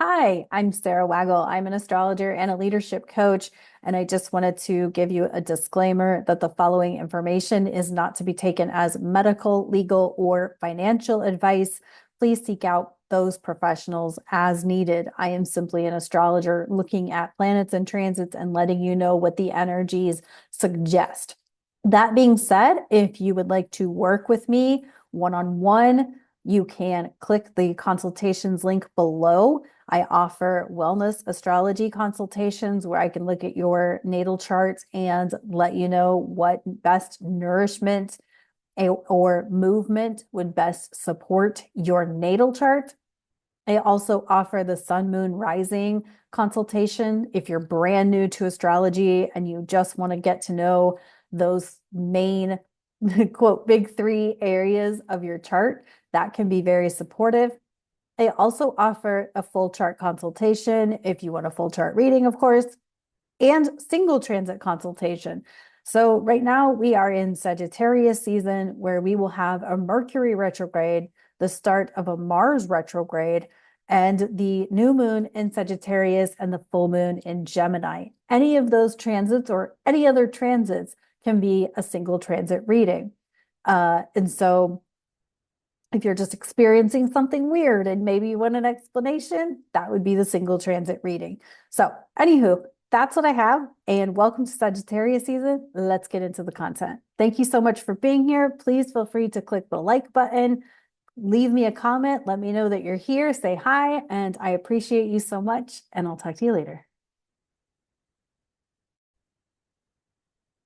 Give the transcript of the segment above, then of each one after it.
Hi, I'm Sara Waggle. I'm an astrologer and a leadership coach, and I just wanted to give you a disclaimer that the following information is not to be taken as medical, legal, or financial advice. Please seek out those professionals as needed. I am simply an astrologer looking at planets and transits and letting you know what the energies suggest. That being said, if you would like to work with me one-on-one, you can click the consultations link below. I offer wellness astrology consultations where I can look at your natal charts and let you know what best nourishment or movement would best support your natal chart. I also offer the sun, moon, rising consultation. If you're brand new to astrology and you just want to get to know those main, quote, big three areas of your chart, that can be very supportive. I also offer a full chart consultation if you want a full chart reading, of course, and single transit consultation. So right now we are in Sagittarius season where we will have a Mercury retrograde, the start of a Mars retrograde, and the new moon in Sagittarius and the full moon in Gemini. Any of those transits or any other transits can be a single transit reading. And so if you're just experiencing something weird and maybe you want an explanation, that would be the single transit reading. So, anywho, that's what I have. And welcome to Sagittarius season. Let's get into the content. Thank you so much for being here. Please feel free to click the like button, leave me a comment, let me know that you're here, say hi, and I appreciate you so much. And I'll talk to you later.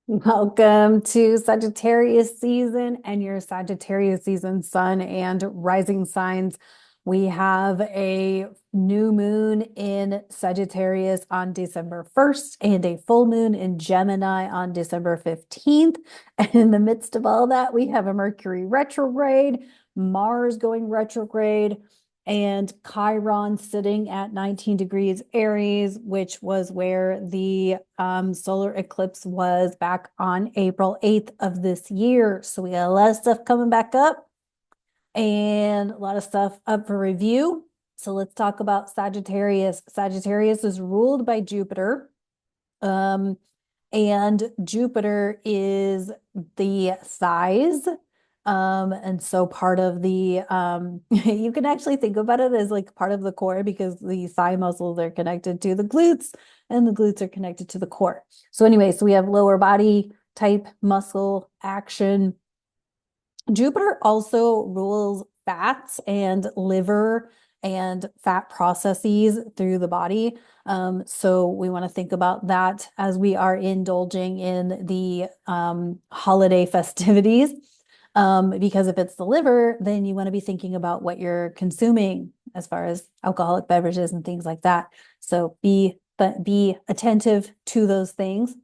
Welcome to Sagittarius season and your Sagittarius season sun and rising signs. We have a new moon in Sagittarius on December 1st and a full moon in Gemini on December 15th. And in the midst of all that, we have a Mercury retrograde, Mars going retrograde, and Chiron sitting at 19 degrees Aries, which was where the solar eclipse was back on April 8th of this year. So we got a lot of stuff coming back up and a lot of stuff up for review. So let's talk about Sagittarius. Sagittarius is ruled by Jupiter. And Jupiter is the thighs. And so part of the, you can actually think about it as like part of the core because the thigh muscles are connected to the glutes and the glutes are connected to the core. So anyway, so we have lower body type muscle action. Jupiter also rules fats and liver and fat processes through the body. So we want to think about that as we are indulging in the holiday festivities. Because if it's the liver, then you want to be thinking about what you're consuming as far as alcoholic beverages and things like that. So be attentive to those things.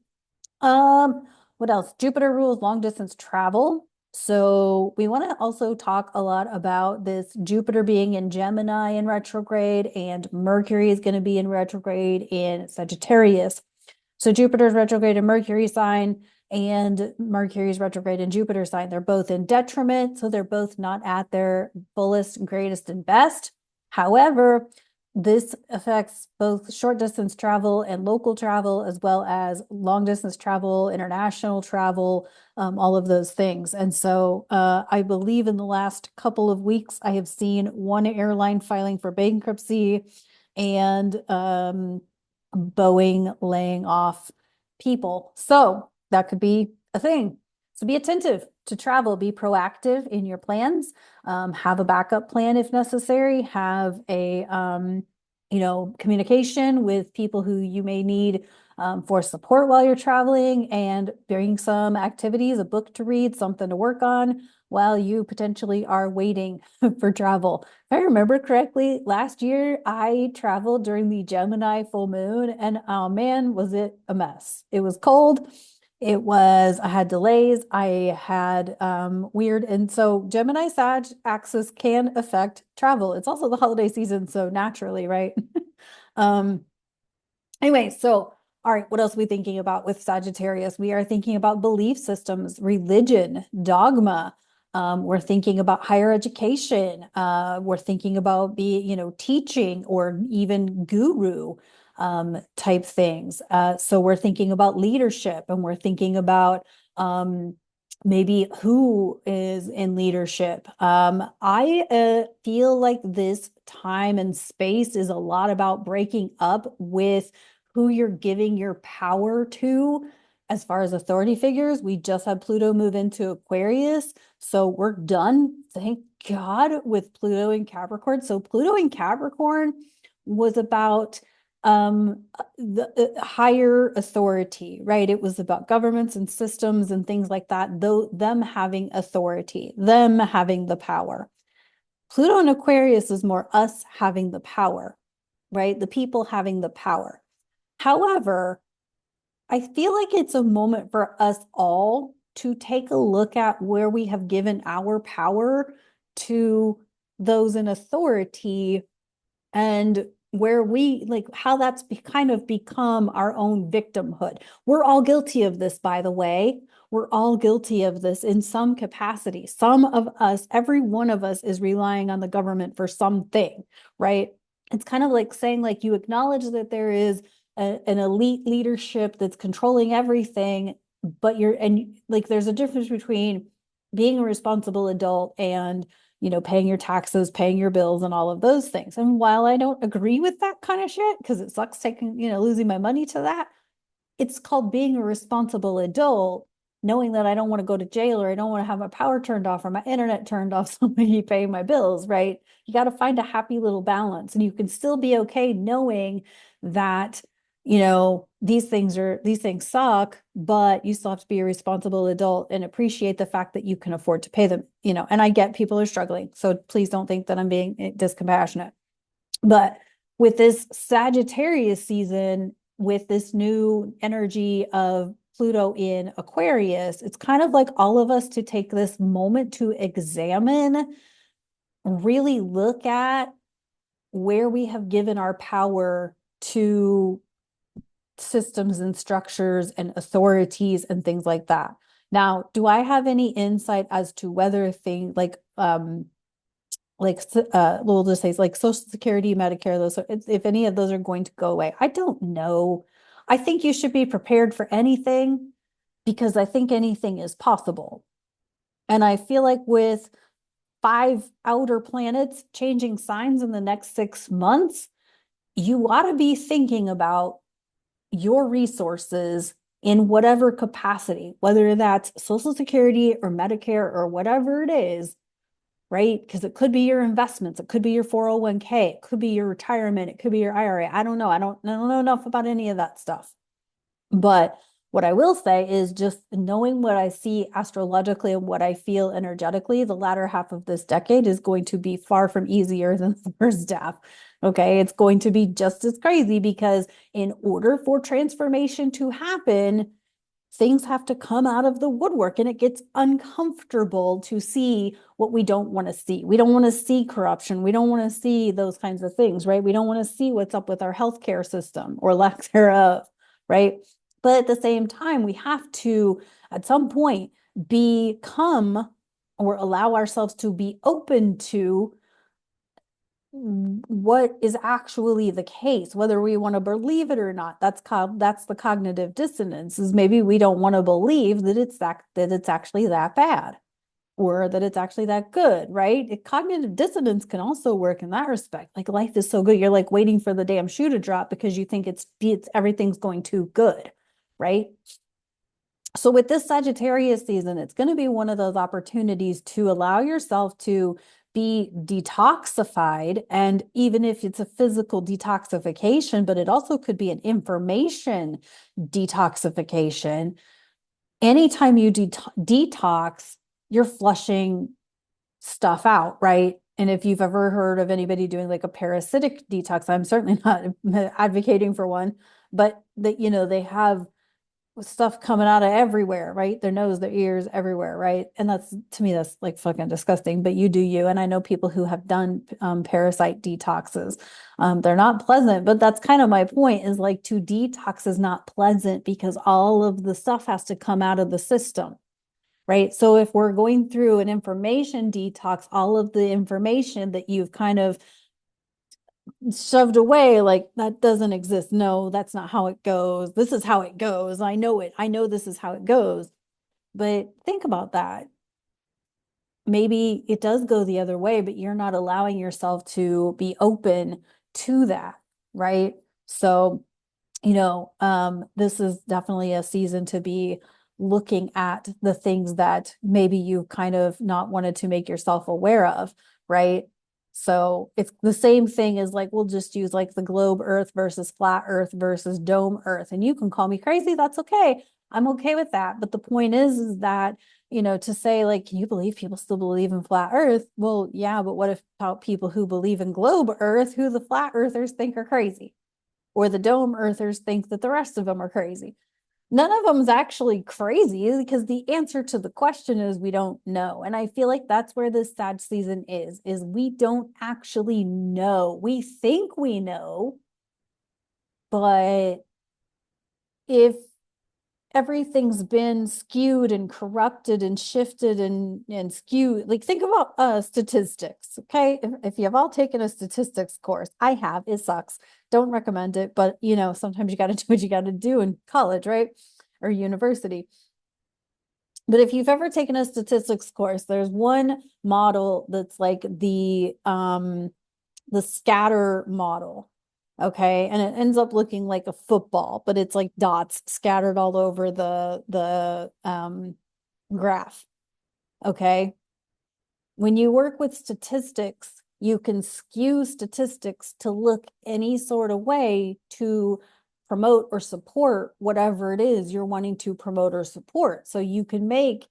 What else? Jupiter rules long distance travel. So we want to also talk a lot about this Jupiter being in Gemini in retrograde and Mercury is going to be in retrograde in Sagittarius. So Jupiter's retrograde in Mercury sign and Mercury's retrograde in Jupiter sign. They're both in detriment, so they're both not at their fullest, greatest, and best. However, this affects both short distance travel and local travel, as well as long distance travel, international travel, all of those things. And so I believe in the last couple of weeks, I have seen one airline filing for bankruptcy and Boeing laying off people. So that could be a thing. So be attentive to travel, be proactive in your plans, have a backup plan if necessary, have a communication with people who you may need for support while you're traveling, and bring some activities, a book to read, something to work on while you potentially are waiting for travel. If I remember correctly, last year I traveled during the Gemini full moon, and oh man, was it a mess. It was cold. I had delays. I had weird. And so Gemini Sag axis can affect travel. It's also the holiday season, so naturally, right? um, anyway, so all right, what else are we thinking about with Sagittarius? We are thinking about belief systems, religion, dogma, We're thinking about higher education. We're thinking about teaching or even guru type things. So we're thinking about leadership, and we're thinking about maybe who is in leadership. I feel like this time and space is a lot about breaking up with who you're giving your power to. As far as authority figures, we just had Pluto move into Aquarius. So we're done, thank God, with Pluto in Capricorn. So Pluto in Capricorn was about the higher authority, right? It was about governments and systems and things like that, though them having authority, them having the power. Pluto in Aquarius is more us having the power, right? The people having the power. However, I feel like it's a moment for us all to take a look at where we have given our power to those in authority, and where we like how that's kind of become our own victimhood. We're all guilty of this, by the way. We're all guilty of this in some capacity. Some of us, every one of us, is relying on the government for something, right? It's kind of like saying, like, you acknowledge that there is an elite leadership that's controlling everything, but there's a difference between being a responsible adult and paying your taxes, paying your bills, and all of those things. And while I don't agree with that kind of shit, because it sucks losing my money to that, it's called being a responsible adult, knowing that I don't want to go to jail, or I don't want to have my power turned off or my internet turned off so I keep paying my bills, right? You got to find a happy little balance, and you can still be okay knowing that these things suck, but you still have to be a responsible adult and appreciate the fact that you can afford to pay them, and I get people are struggling. So please don't think that I'm being discompassionate. But with this Sagittarius season, with this new energy of Pluto in Aquarius, it's kind of like all of us to take this moment to examine, really look at where we have given our power to systems and structures and authorities and things like that. Now, do I have any insight as to whether things we'll just say like Social Security, Medicare, those, if any of those are going to go away? I don't know. I think you should be prepared for anything, because I think anything is possible. And I feel like with 5 outer planets changing signs in the next 6 months, you ought to be thinking about your resources in whatever capacity, whether that's Social Security or Medicare or whatever it is, right? Because it could be your investments, it could be your 401k, it could be your retirement, it could be your IRA. I don't know. I don't know enough about any of that stuff. But what I will say is, just knowing what I see astrologically and what I feel energetically, the latter half of this decade is going to be far from easier than the first half. Okay, it's going to be just as crazy, because in order for transformation to happen, things have to come out of the woodwork, and it gets uncomfortable to see what we don't want to see. We don't want to see corruption. We don't want to see those kinds of things, right? We don't want to see what's up with our healthcare system or lack thereof, right? But at the same time, we have to, at some point, become or allow ourselves to be open to what is actually the case, whether we want to believe it or not. That's the cognitive dissonance, is maybe we don't want to believe that it's actually that bad, or that it's actually that good, right? Cognitive dissonance can also work in that respect. Like, life is so good, you're like waiting for the damn shoe to drop because you think it's everything's going too good, right? So with this Sagittarius season, it's going to be one of those opportunities to allow yourself to be detoxified. And even if it's a physical detoxification, but it also could be an information detoxification. Anytime you detox, you're flushing stuff out, right? And if you've ever heard of anybody doing like a parasitic detox, I'm certainly not advocating for one, but they have stuff coming out of everywhere, right? Their nose, their ears, everywhere, right? And to me, that's like fucking disgusting, but you do you. And I know people who have done parasite detoxes. They're not pleasant, but that's kind of my point, is like, to detox is not pleasant, because all of the stuff has to come out of the system, right? So if we're going through an information detox, all of the information that you've kind of shoved away, like that doesn't exist. No, that's not how it goes. This is how it goes. I know it. I know this is how it goes. But think about that. Maybe it does go the other way, but you're not allowing yourself to be open to that, right? So, this is definitely a season to be looking at the things that maybe you kind of not wanted to make yourself aware of, right? So it's the same thing as like, we'll just use like the globe earth versus flat earth versus dome earth. And you can call me crazy. That's okay. I'm okay with that. But the point is that, to say like, can you believe people still believe in flat earth? Well, yeah, but what about people who believe in globe earth, who the flat earthers think are crazy? Or the dome earthers think that the rest of them are crazy. None of them is actually crazy because the answer to the question is we don't know. And I feel like that's where this Sag season is we don't actually know. We think we know, but if everything's been skewed and corrupted and shifted and skewed, like think about statistics, okay? If you've all taken a statistics course, I have, it sucks, don't recommend it, but sometimes you got to do what you got to do in college, right? Or university. But if you've ever taken a statistics course, there's one model that's like the scatter model. Okay. And it ends up looking like a football, but it's like dots scattered all over the graph. Okay. When you work with statistics, you can skew statistics to look any sort of way to promote or support whatever it is you're wanting to promote or support. So you can make,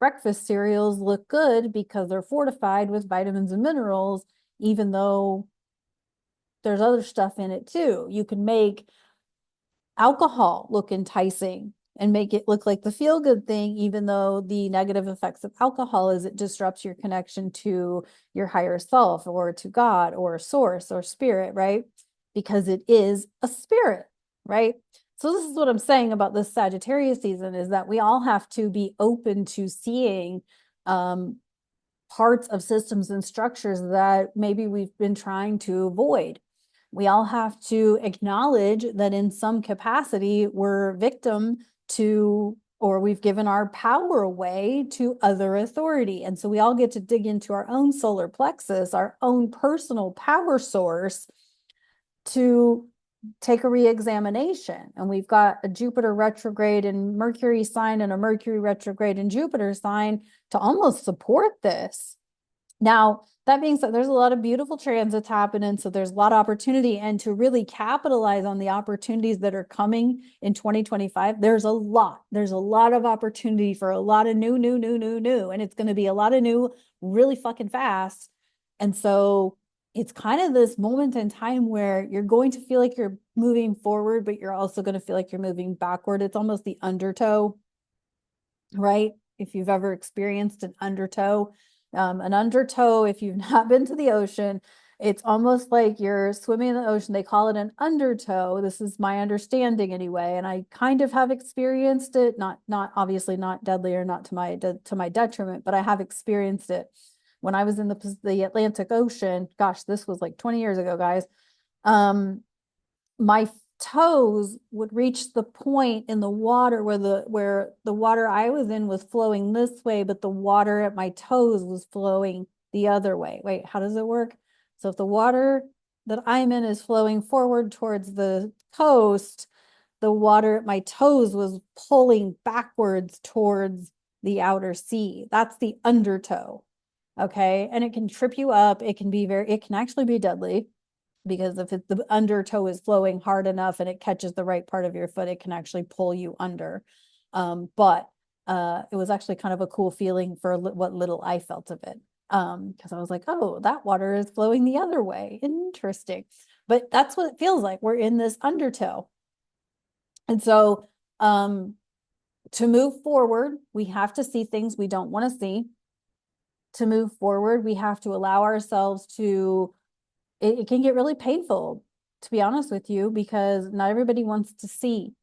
breakfast cereals look good because they're fortified with vitamins and minerals, even though there's other stuff in it too. You can make alcohol look enticing and make it look like the feel good thing, even though the negative effects of alcohol is it disrupts your connection to your higher self or to God or source or spirit, right? Because it is a spirit, right? So this is what I'm saying about this Sagittarius season is that we all have to be open to seeing parts of systems and structures that maybe we've been trying to avoid. We all have to acknowledge that in some capacity we're victim to, or we've given our power away to other authority. And so we all get to dig into our own solar plexus, our own personal power source to take a re-examination. And we've got a Jupiter retrograde in Mercury sign and a Mercury retrograde in Jupiter sign to almost support this. Now, that being said, there's a lot of beautiful transits happening. So there's a lot of opportunity. And to really capitalize on the opportunities that are coming in 2025, there's a lot. There's a lot of opportunity for a lot of new. And it's going to be a lot of new really fucking fast. And so it's kind of this moment in time where you're going to feel like you're moving forward, but you're also going to feel like you're moving backward. It's almost the undertow, right? If you've ever experienced an undertow, if you've not been to the ocean, it's almost like you're swimming in the ocean. They call it an undertow. This is my understanding anyway. And I kind of have experienced it, not obviously not deadly or not to my detriment, but I have experienced it when I was in the Atlantic Ocean. Gosh, this was like 20 years ago, guys. My toes would reach the point in the water where the water I was in was flowing this way, but the water at my toes was flowing the other way. Wait, how does it work? So if the water that I'm in is flowing forward towards the coast, the water at my toes was pulling backwards towards the outer sea. That's the undertow. Okay. And it can trip you up. It can actually be deadly, because if the undertow is flowing hard enough and it catches the right part of your foot, it can actually pull you under. But it was actually kind of a cool feeling for what little I felt of it. Because I was like, oh, that water is flowing the other way. Interesting. But that's what it feels like. We're in this undertow. And so to move forward, we have to see things we don't want to see. To move forward, we have to allow ourselves to it can get really painful, to be honest with you, because not everybody wants to see.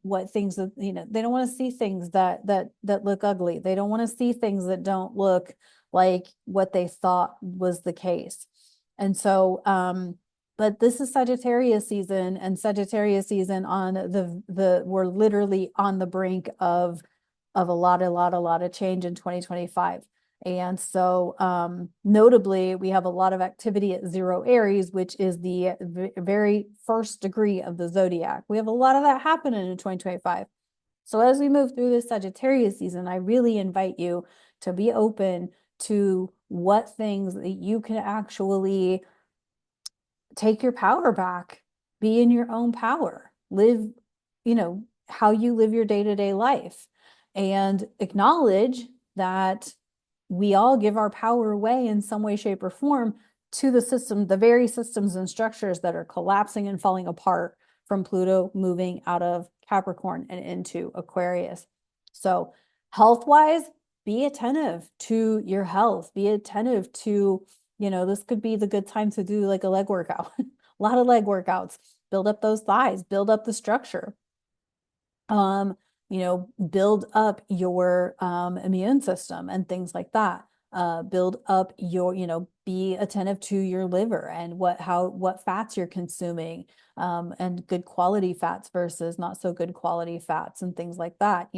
what things that, they don't want to see things that look ugly. They don't want to see things that don't look like what they thought was the case. And so, but this is Sagittarius season, and Sagittarius season on we're literally on the brink of a lot of change in 2025. And so, notably, we have a lot of activity at 0 Aries, which is the very first degree of the zodiac. We have a lot of that happening in 2025. So as we move through this Sagittarius season, I really invite you to be open to what things that you can actually take your power back, be in your own power, live, how you live your day-to-day life, and acknowledge that we all give our power away in some way, shape, or form to the system, the very systems and structures that are collapsing and falling apart from Pluto moving out of Capricorn and into Aquarius. So health-wise, be attentive to your health, be attentive to, this could be the good time to do like a leg workout, a lot of leg workouts, build up those thighs, build up the structure. Build up your immune system and things like that. Build up your, be attentive to your liver and what fats you're consuming, and good quality fats versus not so good quality fats and things like that.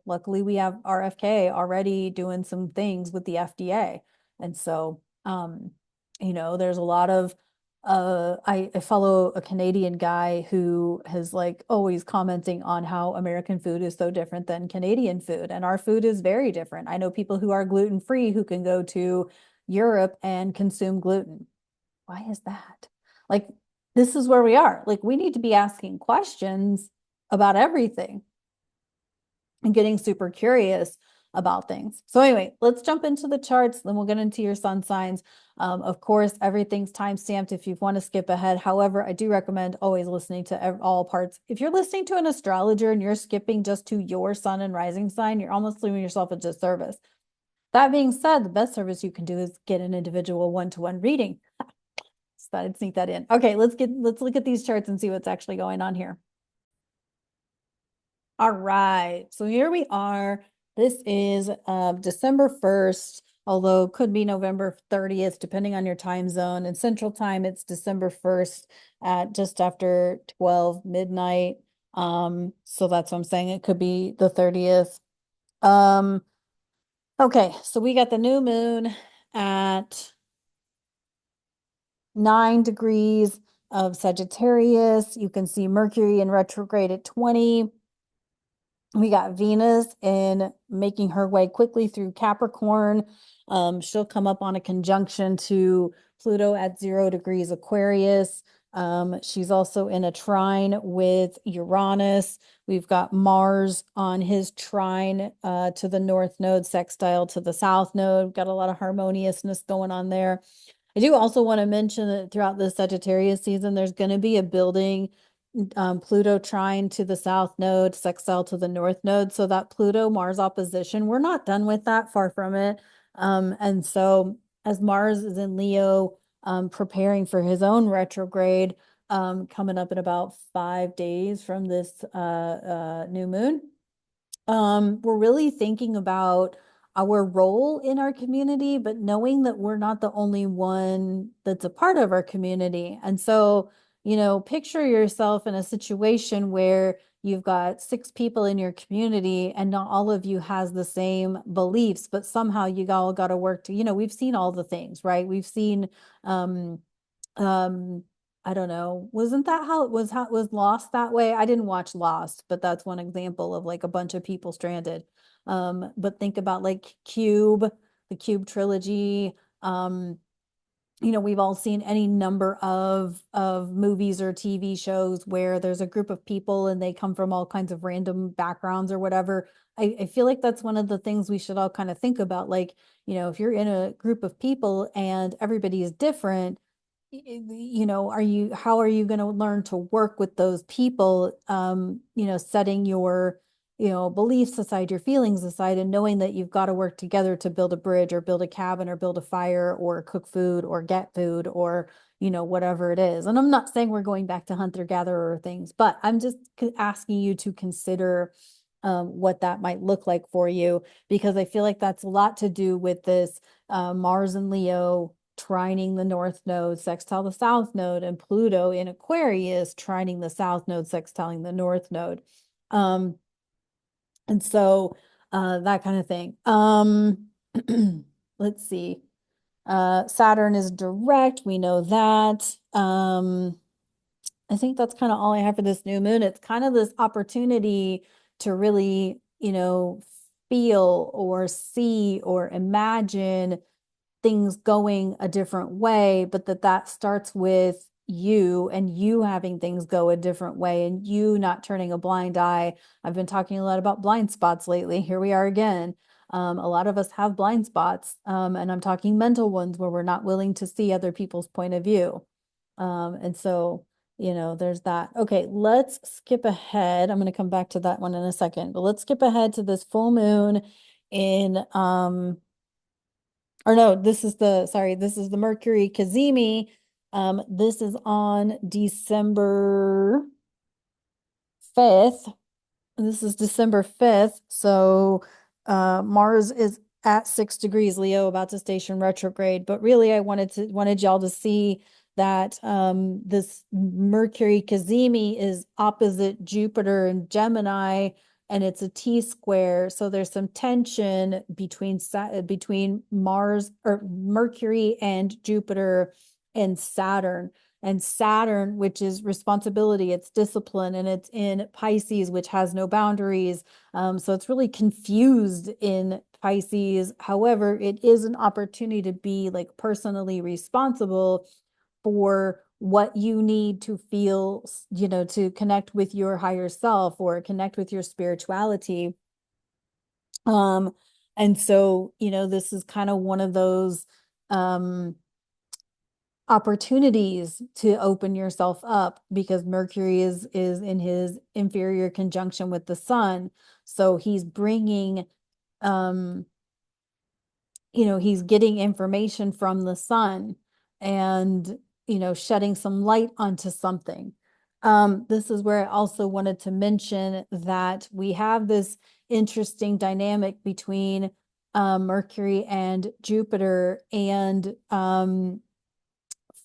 Luckily we have RFK already doing some things with the FDA. And so, there's a lot of I follow a Canadian guy who has like always commenting on how American food is so different than Canadian food, and our food is very different. I know people who are gluten-free who can go to Europe and consume gluten. Why is that? Like, this is where we are. Like, we need to be asking questions about everything and getting super curious about things. So anyway, let's jump into the charts, then we'll get into your sun signs. Of course, everything's time-stamped if you want to skip ahead. However, I do recommend always listening to all parts. If you're listening to an astrologer and you're skipping just to your sun and rising sign, you're almost doing yourself a disservice. That being said, the best service you can do is get an individual one-to-one reading. So I'd sneak that in. Okay, let's look at these charts and see what's actually going on here. All right, so here we are. This is December 1st, although could be November 30th, depending on your time zone. In Central Time, it's December 1st at just after 12 midnight. So that's what I'm saying. It could be the 30th. Okay, so we got the new moon at 9 degrees of Sagittarius. You can see Mercury in retrograde at 20. We got Venus in making her way quickly through Capricorn. She'll come up on a conjunction to Pluto at 0 degrees Aquarius. She's also in a trine with Uranus. We've got Mars on his trine to the north node, sextile to the south node. Got a lot of harmoniousness going on there. I do also want to mention that throughout the Sagittarius season, there's going to be a building Pluto trine to the south node, sextile to the north node. So that Pluto-Mars opposition, we're not done with that, far from it. And so as Mars is in Leo, preparing for his own retrograde, coming up in about 5 days from this new moon, we're really thinking about our role in our community, but knowing that we're not the only one that's a part of our community. And so, picture yourself in a situation where you've got 6 people in your community and not all of you has the same beliefs, but somehow you all got to work to, we've seen all the things, right? We've seen, I don't know, wasn't that how it was Lost that way? I didn't watch Lost, but that's one example of like a bunch of people stranded. But think about like the Cube trilogy. We've all seen any number of movies or TV shows where there's a group of people and they come from all kinds of random backgrounds or whatever. I feel like that's one of the things we should all kind of think about. Like, if you're in a group of people and everybody is different, how are you going to learn to work with those people? Setting your beliefs aside, your feelings aside, and knowing that you've got to work together to build a bridge or build a cabin or build a fire or cook food or get food or, whatever it is. And I'm not saying we're going back to hunter-gatherer things, but I'm just asking you to consider what that might look like for you, because I feel like that's a lot to do with this Mars and Leo trining the north node, sextile the south node, and Pluto in Aquarius trining the south node, sextiling the north node. And so that kind of thing. Let's see. Saturn is direct. We know that. I think that's kind of all I have for this new moon. It's kind of this opportunity to really, feel or see or imagine things going a different way, but that starts with you and you having things go a different way and you not turning a blind eye. I've been talking a lot about blind spots lately. Here we are again. A lot of us have blind spots, and I'm talking mental ones where we're not willing to see other people's point of view. And so, there's that. Okay, let's skip ahead. I'm going to come back to that one in a second, but let's skip ahead to this full moon in, or no, this is the Mercury Cazimi. This is on December 5th. This is December 5th. So Mars is at 6 degrees Leo, about to station retrograde. But really, I wanted y'all to see that this Mercury Cazimi is opposite Jupiter and Gemini, and it's a T-square. So there's some tension between Mars or Mercury and Jupiter and Saturn. And Saturn, which is responsibility, it's discipline, and it's in Pisces, which has no boundaries. So it's really confused in Pisces. However, it is an opportunity to be like personally responsible for what you need to feel, to connect with your higher self or connect with your spirituality. And so, this is kind of one of those opportunities to open yourself up, because Mercury is in his inferior conjunction with the sun. So he's bringing, he's getting information from the sun and, shedding some light onto something. This is where I also wanted to mention that we have this interesting dynamic between Mercury and Jupiter, and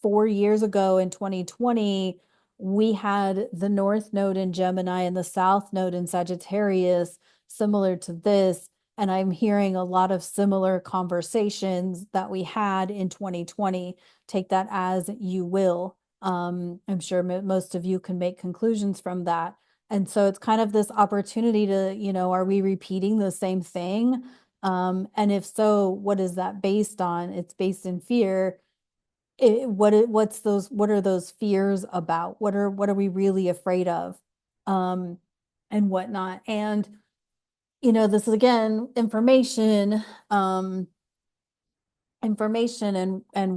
4 years ago in 2020, we had the North Node in Gemini and the South Node in Sagittarius, similar to this. And I'm hearing a lot of similar conversations that we had in 2020. Take that as you will. I'm sure most of you can make conclusions from that. And so it's kind of this opportunity to, are we repeating the same thing? And if so, what is that based on? It's based in fear. What are those fears about? What are we really afraid of? And whatnot. And, this is again, information, and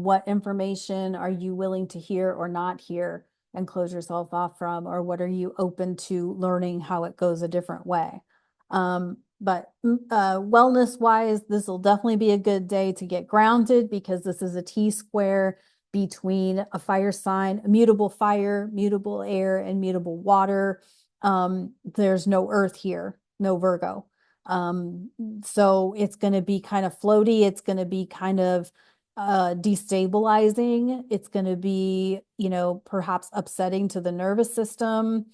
what information are you willing to hear or not hear and close yourself off from, or what are you open to learning how it goes a different way? But wellness wise, this will definitely be a good day to get grounded, because this is a T-square between a fire sign, immutable fire, mutable air, and mutable water. There's no earth here, no Virgo. So it's going to be kind of floaty. It's going to be kind of destabilizing. It's going to be, perhaps upsetting to the nervous system,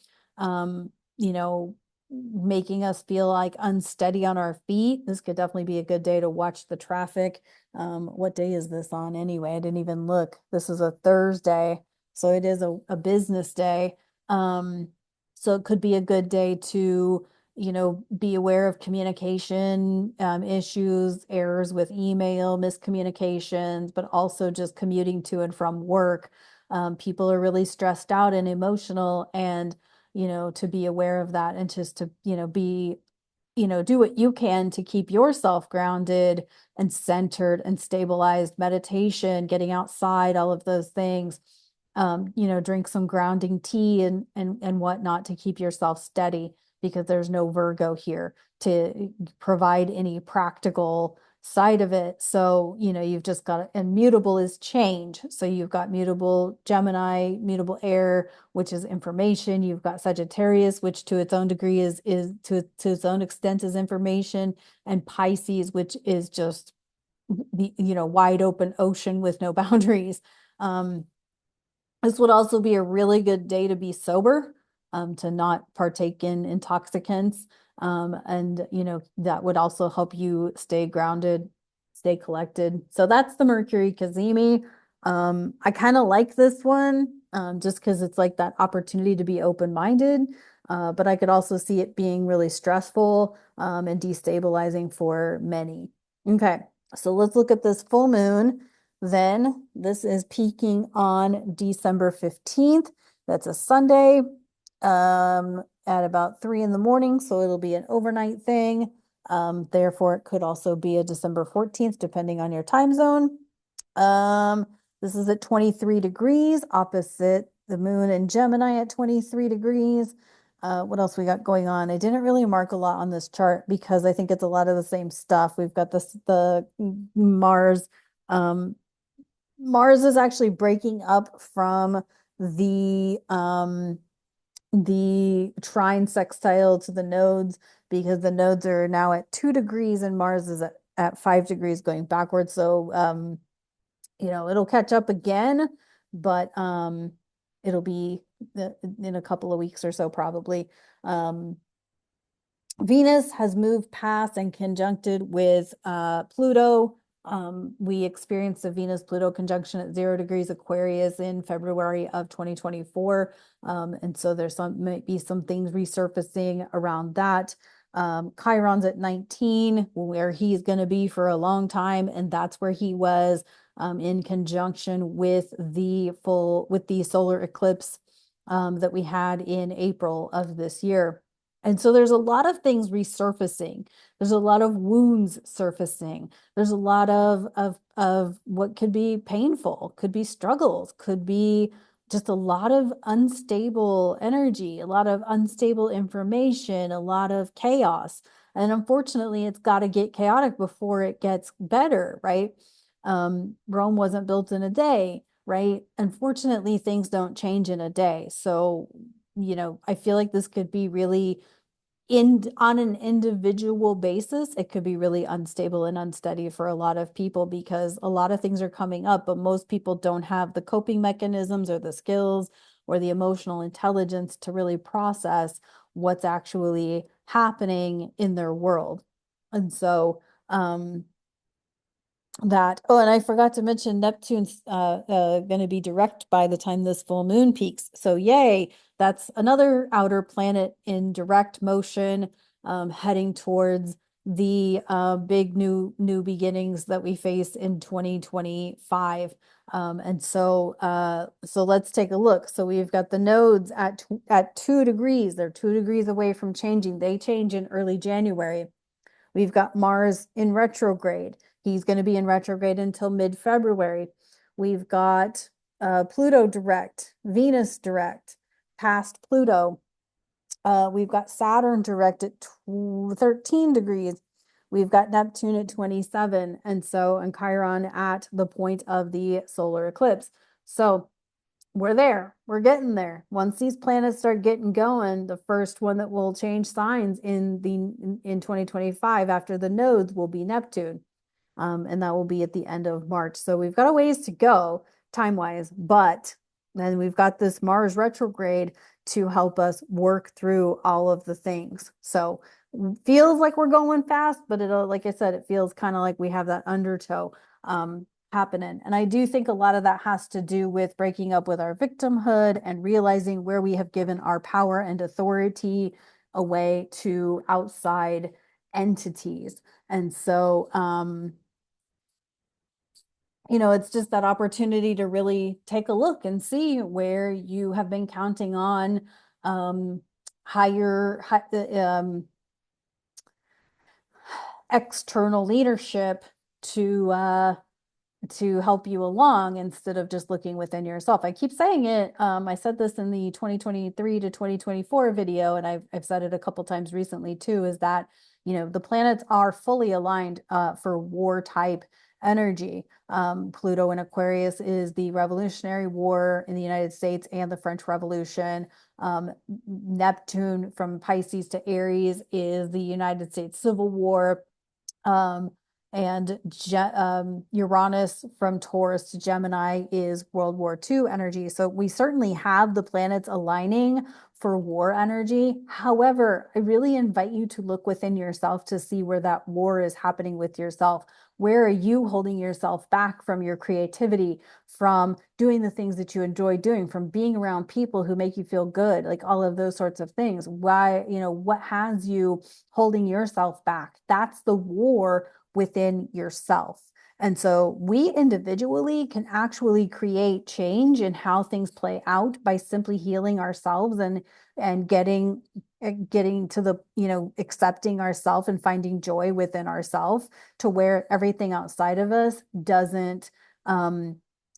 making us feel like unsteady on our feet. This could definitely be a good day to watch the traffic. What day is this on anyway? I didn't even look. This is a Thursday, so it is a business day. So it could be a good day to, be aware of communication issues, errors with email, miscommunications, but also just commuting to and from work. People are really stressed out and emotional, and, to be aware of that, and just to, be, do what you can to keep yourself grounded and centered and stabilized. Meditation, getting outside, all of those things. Drink some grounding tea and whatnot to keep yourself steady. because there's no Virgo here to provide any practical side of it. So, you've just got, and mutable is change. So you've got mutable Gemini, mutable air, which is information. You've got Sagittarius, which to its own degree is to its own extent is information, and Pisces, which is just the, wide open ocean with no boundaries. This would also be a really good day to be sober, to not partake in intoxicants. And, that would also help you stay grounded, stay collected. So that's the Mercury Cazimi. I kind of like this one, just because it's like that opportunity to be open-minded. But I could also see it being really stressful, and destabilizing for many. Okay, so let's look at this full moon. Then this is peaking on December 15th. That's a Sunday, at about 3 in the morning. So it'll be an overnight thing. Therefore, it could also be a December 14th, depending on your time zone. This is at 23 degrees, opposite the moon in Gemini at 23 degrees. What else we got going on? I didn't really mark a lot on this chart because I think it's a lot of the same stuff. We've got the Mars. Mars is actually breaking up from the trine sextile to the nodes, because the nodes are now at 2 degrees and Mars is at 5 degrees going backwards. So it'll catch up again, but it'll be in a couple of weeks or so probably. Venus has moved past and conjuncted with Pluto. We experienced a Venus-Pluto conjunction at 0 degrees Aquarius in February of 2024. And so might be some things resurfacing around that. Chiron's at 19, where he's going to be for a long time. And that's where he was in conjunction with the solar eclipse that we had in April of this year. And so there's a lot of things resurfacing. There's a lot of wounds surfacing. There's a lot of what could be painful, could be struggles, could be just a lot of unstable energy, a lot of unstable information, a lot of chaos. And unfortunately, it's got to get chaotic before it gets better, right? Rome wasn't built in a day, right? Unfortunately, things don't change in a day. So I feel like this could be really on an individual basis, it could be really unstable and unsteady for a lot of people, because a lot of things are coming up, but most people don't have the coping mechanisms or the skills or the emotional intelligence to really process what's actually happening in their world. And so, and I forgot to mention Neptune's going to be direct by the time this full moon peaks. So yay, that's another outer planet in direct motion, heading towards the big new beginnings that we face in 2025. And so let's take a look. So we've got the nodes at 2 degrees. They're 2 degrees away from changing. They change in early January. We've got Mars in retrograde. He's going to be in retrograde until mid-February. We've got Pluto direct, Venus direct, past Pluto. We've got Saturn direct at 13 degrees. We've got Neptune at 27, and Chiron at the point of the solar eclipse. So we're there. We're getting there. Once these planets start getting going, the first one that will change signs in 2025 after the nodes will be Neptune. And that will be at the end of March. So we've got a ways to go time-wise, but then we've got this Mars retrograde to help us work through all of the things. So feels like we're going fast, but like I said, it feels kind of like we have that undertow happening. And I do think a lot of that has to do with breaking up with our victimhood and realizing where we have given our power and authority away to outside entities. And so, it's just that opportunity to really take a look and see where you have been counting on higher external leadership to to help you along instead of just looking within yourself. I keep saying it. I said this in the 2023 to 2024 video, and I've said it a couple times recently too, is that, the planets are fully aligned for war type energy. Pluto in Aquarius is the Revolutionary War in the United States and the French Revolution. Neptune from Pisces to Aries is the United States Civil War. Um, and Uranus from Taurus to Gemini is World War II energy. So we certainly have the planets aligning for war energy. However, I really invite you to look within yourself to see where that war is happening with yourself. Where are you holding yourself back from your creativity, from doing the things that you enjoy doing, from being around people who make you feel good, like all of those sorts of things? Why, what has you holding yourself back? That's the war within yourself. And so we individually can actually create change in how things play out by simply healing ourselves and getting to the, accepting ourselves and finding joy within ourselves, to where everything outside of us doesn't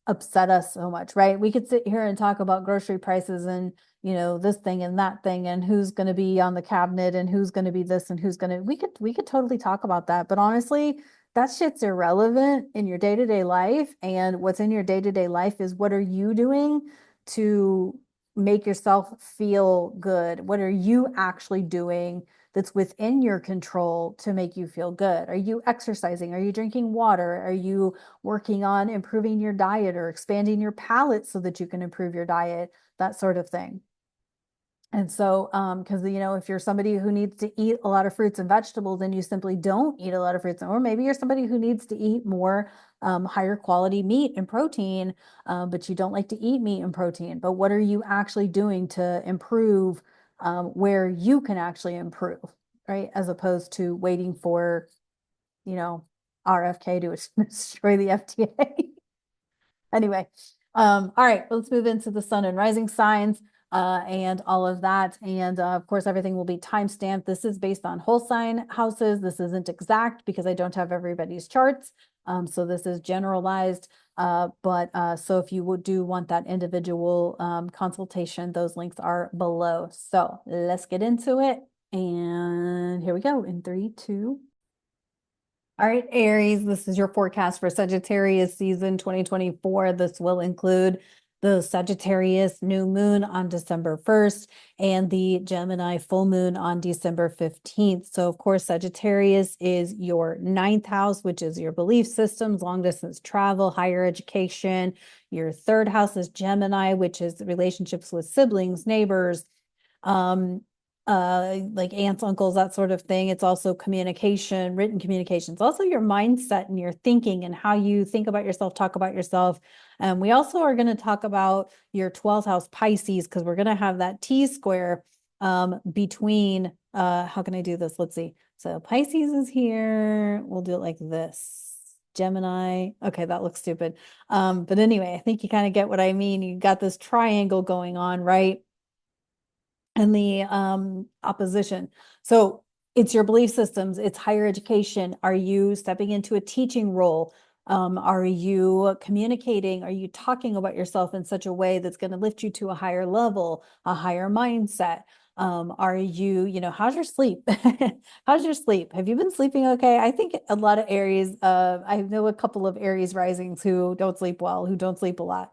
upset us so much, right? We could sit here and talk about grocery prices and, this thing and that thing, and who's going to be on the cabinet and who's going to be this and who's going to, we could totally talk about that. But honestly, that shit's irrelevant in your day-to-day life. And what's in your day-to-day life is, what are you doing to make yourself feel good? What are you actually doing that's within your control to make you feel good? Are you exercising? Are you drinking water? Are you working on improving your diet or expanding your palate so that you can improve your diet? That sort of thing. And so, because, if you're somebody who needs to eat a lot of fruits and vegetables and you simply don't eat a lot of fruits, or maybe you're somebody who needs to eat more higher quality meat and protein, but you don't like to eat meat and protein. But what are you actually doing to improve where you can actually improve, right? As opposed to waiting for, RFK to destroy the FDA. Anyway, all right, let's move into the sun and rising signs and all of that. And of course, everything will be time stamped. This is based on whole sign houses. This isn't exact because I don't have everybody's charts. So this is generalized. So if you do want that individual consultation, those links are below. So let's get into it. And here we go in 3, 2. All right, Aries, this is your forecast for Sagittarius season 2024. This will include the Sagittarius new moon on December 1st and the Gemini full moon on December 15th. So, of course, Sagittarius is your 9th house, which is your belief systems, long distance travel, higher education. Your 3rd house is Gemini, which is relationships with siblings, neighbors, like aunts, uncles, that sort of thing. It's also communication, written communication. It's also your mindset and your thinking and how you think about yourself, talk about yourself. And we also are going to talk about your 12th house Pisces, because we're going to have that T-square between, how can I do this? Let's see. So Pisces is here. We'll do it like this. Gemini. Okay, that looks stupid. But anyway, I think you kind of get what I mean. You got this triangle going on, right? And the opposition. So it's your belief systems, it's higher education. Are you stepping into a teaching role? Are you communicating? Are you talking about yourself in such a way that's going to lift you to a higher level, a higher mindset? Are you, how's your sleep? How's your sleep? Have you been sleeping okay? I think a lot of Aries, I know a couple of Aries risings who don't sleep well, who don't sleep a lot.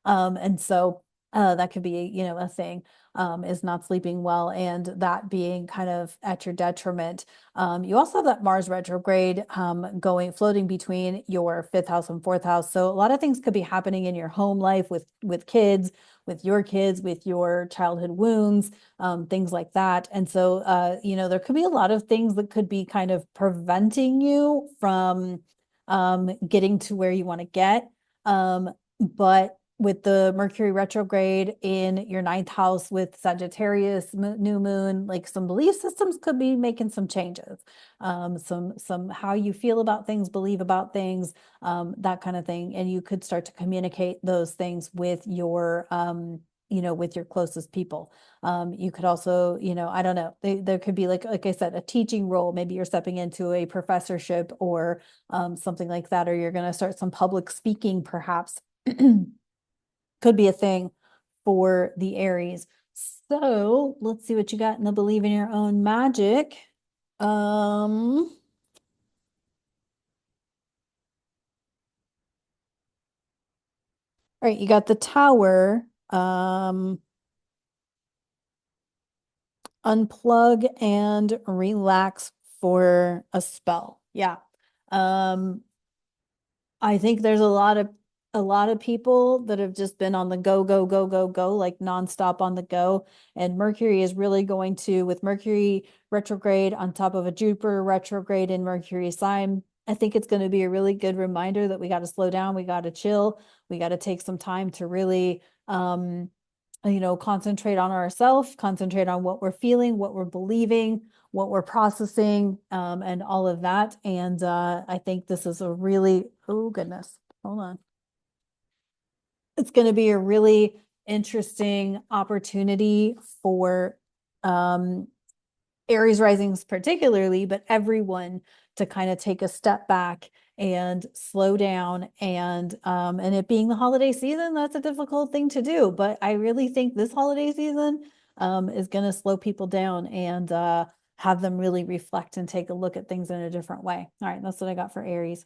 And so that could be, a thing. Is not sleeping well, and that being kind of at your detriment. You also have that Mars retrograde floating between your 5th house and 4th house. So a lot of things could be happening in your home life with kids, with your childhood wounds, things like that. And so, there could be a lot of things that could be kind of preventing you from getting to where you want to get. But with the Mercury retrograde in your 9th house with Sagittarius new moon, like some belief systems could be making some changes. Some how you feel about things, believe about things, that kind of thing. And you could start to communicate those things with your with your closest people. You could also, I don't know, there could be like I said, a teaching role. Maybe you're stepping into a professorship or something like that, or you're going to start some public speaking, perhaps. Could be a thing for the Aries. So let's see what you got in the believe in your own magic. All right, you got the Tower. Unplug and relax for a spell. Yeah. Um, I think there's a lot of people that have just been on the go, go, go, go, go, like nonstop on the go. And Mercury is really going to, with Mercury retrograde on top of a Jupiter retrograde in Mercury sign, I think it's going to be a really good reminder that we got to slow down, we got to chill, we got to take some time to really concentrate on ourselves, concentrate on what we're feeling, what we're believing, what we're processing, and all of that. And I think this is a really, oh goodness, hold on. It's going to be a really interesting opportunity for Aries risings particularly, but everyone to kind of take a step back and slow down. And it being the holiday season, that's a difficult thing to do. But I really think this holiday season is going to slow people down and have them really reflect and take a look at things in a different way. All right, that's what I got for Aries.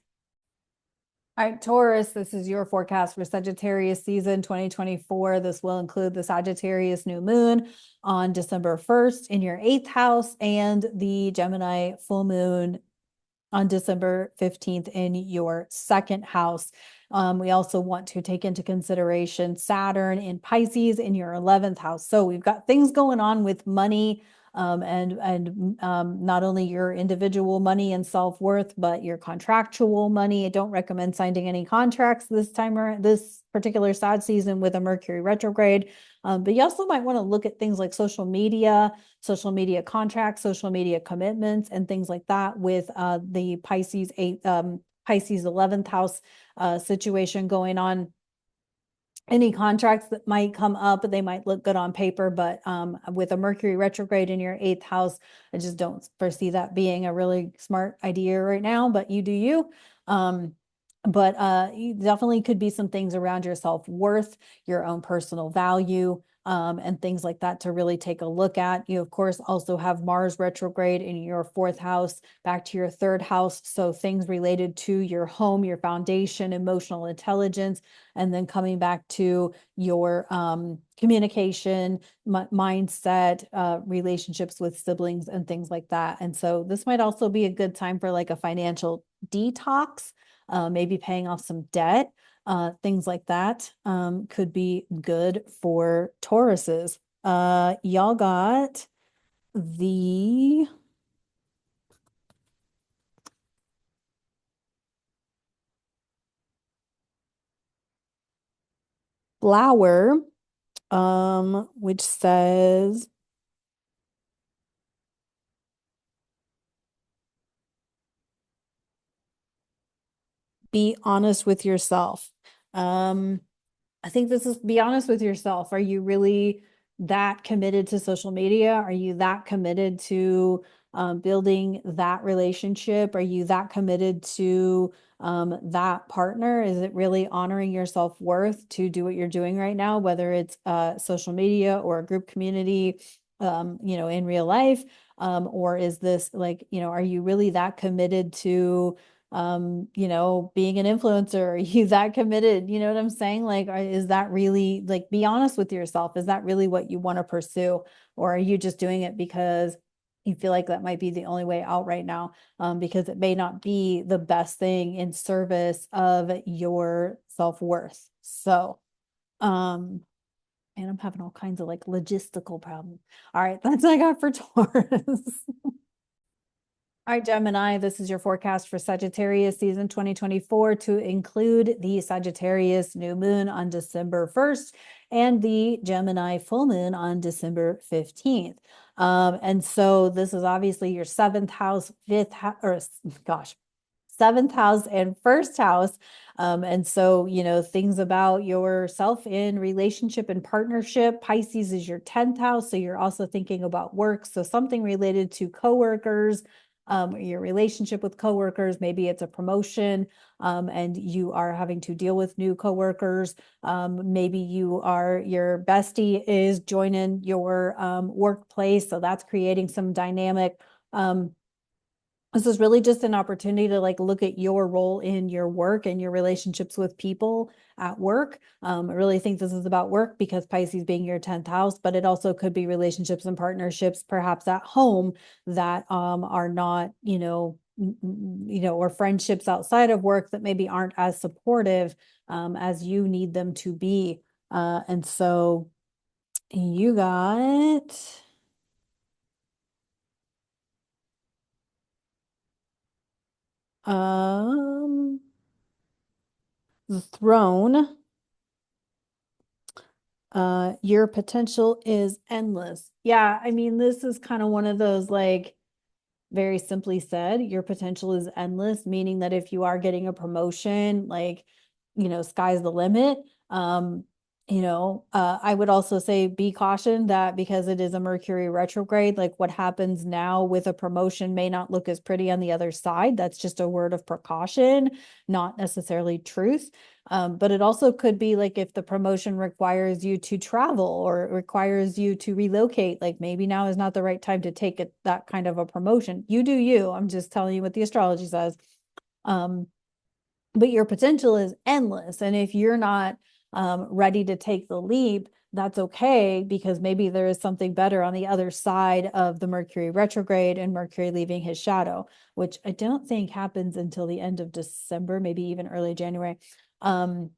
All right, Taurus, this is your forecast for Sagittarius season 2024. This will include the Sagittarius new moon on December 1st in your 8th house and the Gemini full moon on December 15th in your 2nd house. We also want to take into consideration Saturn in Pisces in your 11th house. So we've got things going on with money, and not only your individual money and self-worth, but your contractual money. I don't recommend signing any contracts this time or this particular sad season with a Mercury retrograde. But you also might want to look at things like social media contracts, social media commitments, and things like that with the Pisces 11th house situation going on. Any contracts that might come up, they might look good on paper, but with a Mercury retrograde in your 8th house, I just don't foresee that being a really smart idea right now, but you do you. But you definitely could be some things around your self-worth, your own personal value, and things like that to really take a look at. You, of course, also have Mars retrograde in your 4th house, back to your 3rd house. So things related to your home, your foundation, emotional intelligence, and then coming back to your communication, mindset, relationships with siblings, and things like that. And so this might also be a good time for like a financial detox, maybe paying off some debt, things like that could be good for Tauruses. Y'all got the flower, which says be honest with yourself. I think this is be honest with yourself. Are you really that committed to social media? Are you that committed to building that relationship? Are you that committed to that partner? Is it really honoring your self-worth to do what you're doing right now, whether it's social media or a group community, in real life? Or is this like, are you really that committed to being an influencer? Are you that committed? You know what I'm saying? Like, is that really, like, be honest with yourself. Is that really what you want to pursue? Or are you just doing it because you feel like that might be the only way out right now? Because it may not be the best thing in service of your self-worth. So, and I'm having all kinds of like logistical problems. All right, that's what I got for Taurus. All right, Gemini, this is your forecast for Sagittarius season 2024 to include the Sagittarius new moon on December 1st and the Gemini full moon on December 15th. And so this is obviously your 7th house, 5th house, or gosh, 7th house and 1st house And so, things about yourself in relationship and partnership. Pisces is your 10th house. So you're also thinking about work. So something related to coworkers, your relationship with coworkers, maybe it's a promotion, and you are having to deal with new coworkers. Maybe your bestie is joining your workplace. So that's creating some dynamic. This is really just an opportunity to look at your role in your work and your relationships with people at work. I really think this is about work because Pisces being your 10th house, but it also could be relationships and partnerships, perhaps at home, that are not, or friendships outside of work that maybe aren't as supportive as you need them to be. And so you got the Throne. Your potential is endless. Yeah, I mean, this is kind of one of those, very simply said, your potential is endless, meaning that if you are getting a promotion, sky's the limit. I would also say be cautioned that because it is a Mercury retrograde, like what happens now with a promotion may not look as pretty on the other side. That's just a word of precaution, not necessarily truth. But it also could be like if the promotion requires you to travel or requires you to relocate, like maybe now is not the right time to take that kind of a promotion. You do you. I'm just telling you what the astrology says. But your potential is endless. And if you're not ready to take the leap, that's okay, because maybe there is something better on the other side of the Mercury retrograde and Mercury leaving his shadow, which I don't think happens until the end of December, maybe even early January. And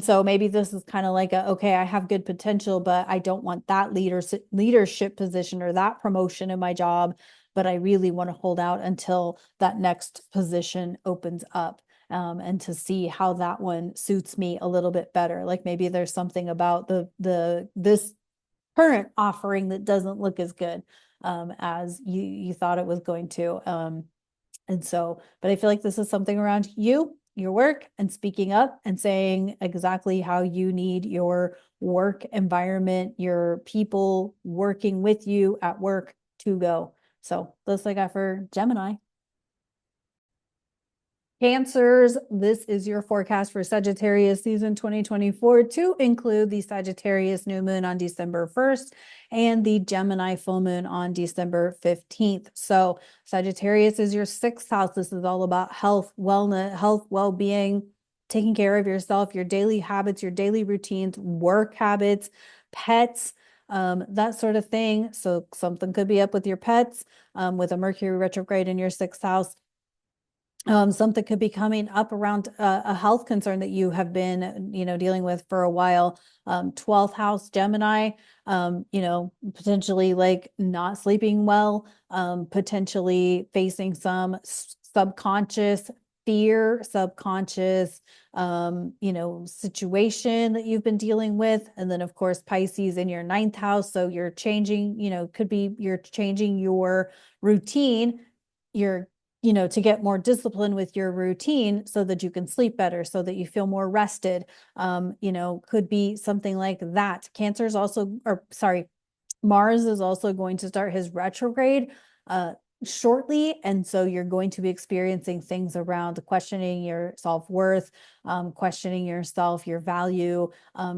so maybe this is kind of like okay, I have good potential, but I don't want that leadership position or that promotion in my job, but I really want to hold out until that next position opens up. And to see how that one suits me a little bit better. Like maybe there's something about this current offering that doesn't look as good as you thought it was going to. And so, but I feel like this is something around you, your work, and speaking up and saying exactly how you need your work environment, your people working with you at work to go. So that's what I got for Gemini. Cancers, this is your forecast for Sagittarius season 2024 to include the Sagittarius new moon on December 1st and the Gemini full moon on December 15th. So Sagittarius is your 6th house. This is all about health, wellness, health, well-being, taking care of yourself, your daily habits, your daily routines, work habits, pets, that sort of thing. So something could be up with your pets, with a Mercury retrograde in your 6th house. Something could be coming up around a health concern that you have been, dealing with for a while. 12th house Gemini, potentially like not sleeping well, potentially facing some subconscious fear, subconscious, situation that you've been dealing with. And then of course, Pisces in your 9th house. So you're changing, could be you're changing your routine. You're to get more discipline with your routine so that you can sleep better, so that you feel more rested. Could be something like that. Cancer's also, or sorry, Mars is also going to start his retrograde shortly. And so you're going to be experiencing things around questioning your self-worth, questioning yourself, your value.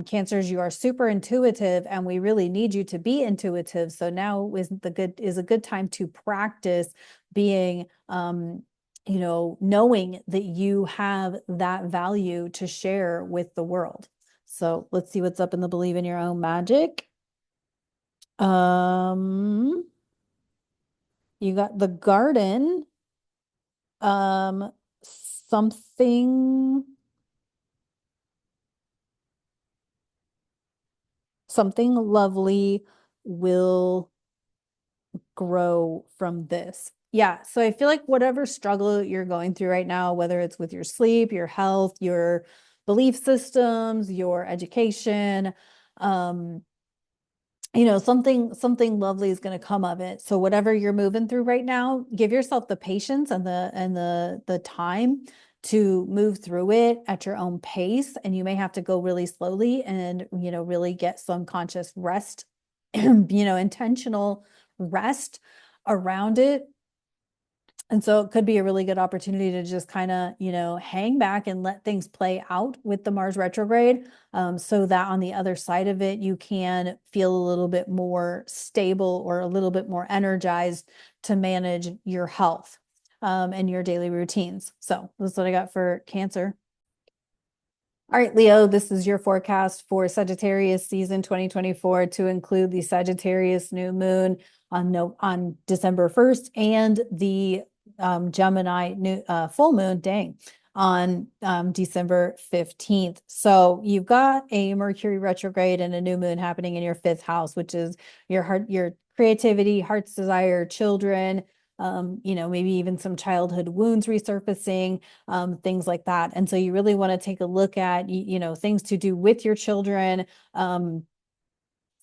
Cancers, you are super intuitive and we really need you to be intuitive. So now is a good time to practice being, knowing that you have that value to share with the world. So let's see what's up in the Believe in Your Own Magic. You got the Garden. Something lovely will grow from this. Yeah, so I feel like whatever struggle you're going through right now, whether it's with your sleep, your health, your belief systems, your education, something lovely is going to come of it. So whatever you're moving through right now, give yourself the patience and the time to move through it at your own pace. And you may have to go really slowly and, really get some conscious rest, intentional rest around it. And so it could be a really good opportunity to just kind of, hang back and let things play out with the Mars retrograde, so that on the other side of it, you can feel a little bit more stable or a little bit more energized to manage your health, and your daily routines. So that's what I got for Cancer. All right, Leo, this is your forecast for Sagittarius season 2024 to include the Sagittarius new moon on December 1st and the Gemini new full moon, on December 15th. So you've got a Mercury retrograde and a new moon happening in your fifth house, which is your heart, your creativity, heart's desire, children, maybe even some childhood wounds resurfacing, things like that. And so you really want to take a look at, things to do with your children,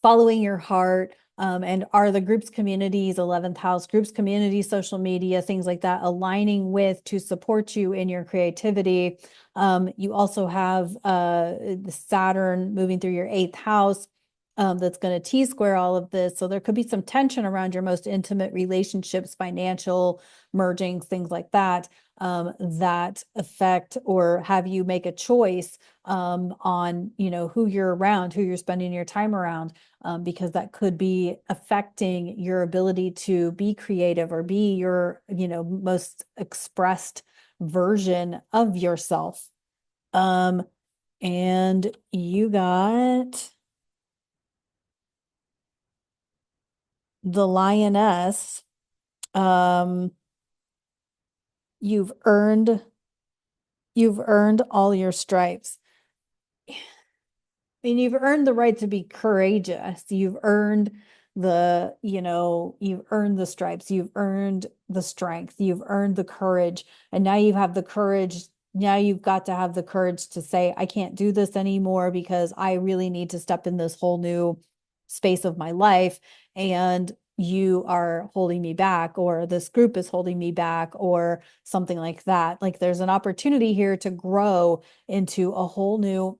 following your heart, and are the groups, communities, 11th house, groups, community, social media, things like that, aligning with to support you in your creativity. You also have the Saturn moving through your 8th house, that's going to T-square all of this. So there could be some tension around your most intimate relationships, financial mergings, things like that, that affect or have you make a choice on, who you're around, who you're spending your time around, because that could be affecting your ability to be creative or be your, most expressed version of yourself. And you got the Lioness. You've earned all your stripes. I mean, you've earned the right to be courageous. You've earned you've earned the stripes. You've earned the strength. You've earned the courage. And now you have the courage. Now you've got to have the courage to say, I can't do this anymore because I really need to step in this whole new space of my life. And you are holding me back, or this group is holding me back, or something like that. Like there's an opportunity here to grow into a whole new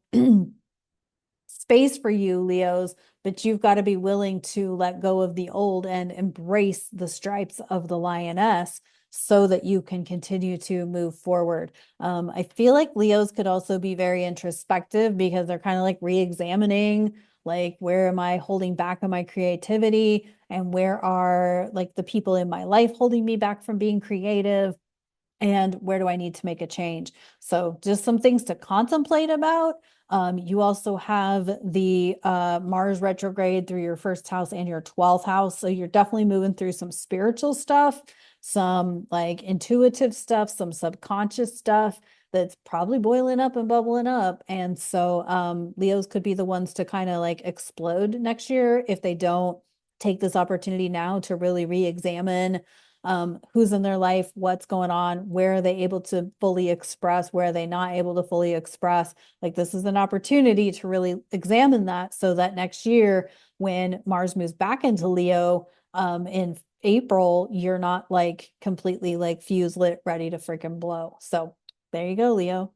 space for you, Leos, but you've got to be willing to let go of the old and embrace the stripes of the Lioness so that you can continue to move forward. I feel like Leos could also be very introspective because they're kind of like re-examining, like, where am I holding back on my creativity, and where are like the people in my life holding me back from being creative, and where do I need to make a change? So just some things to contemplate about. You also have the Mars retrograde through your first house and your 12th house. So you're definitely moving through some spiritual stuff, some like intuitive stuff, some subconscious stuff that's probably boiling up and bubbling up. And so Leos could be the ones to kind of like explode next year if they don't take this opportunity now to really re-examine who's in their life, what's going on, where are they able to fully express, where are they not able to fully express. Like this is an opportunity to really examine that so that next year when Mars moves back into Leo in April, you're not like completely like fuse lit, ready to freaking blow. So there you go, Leo.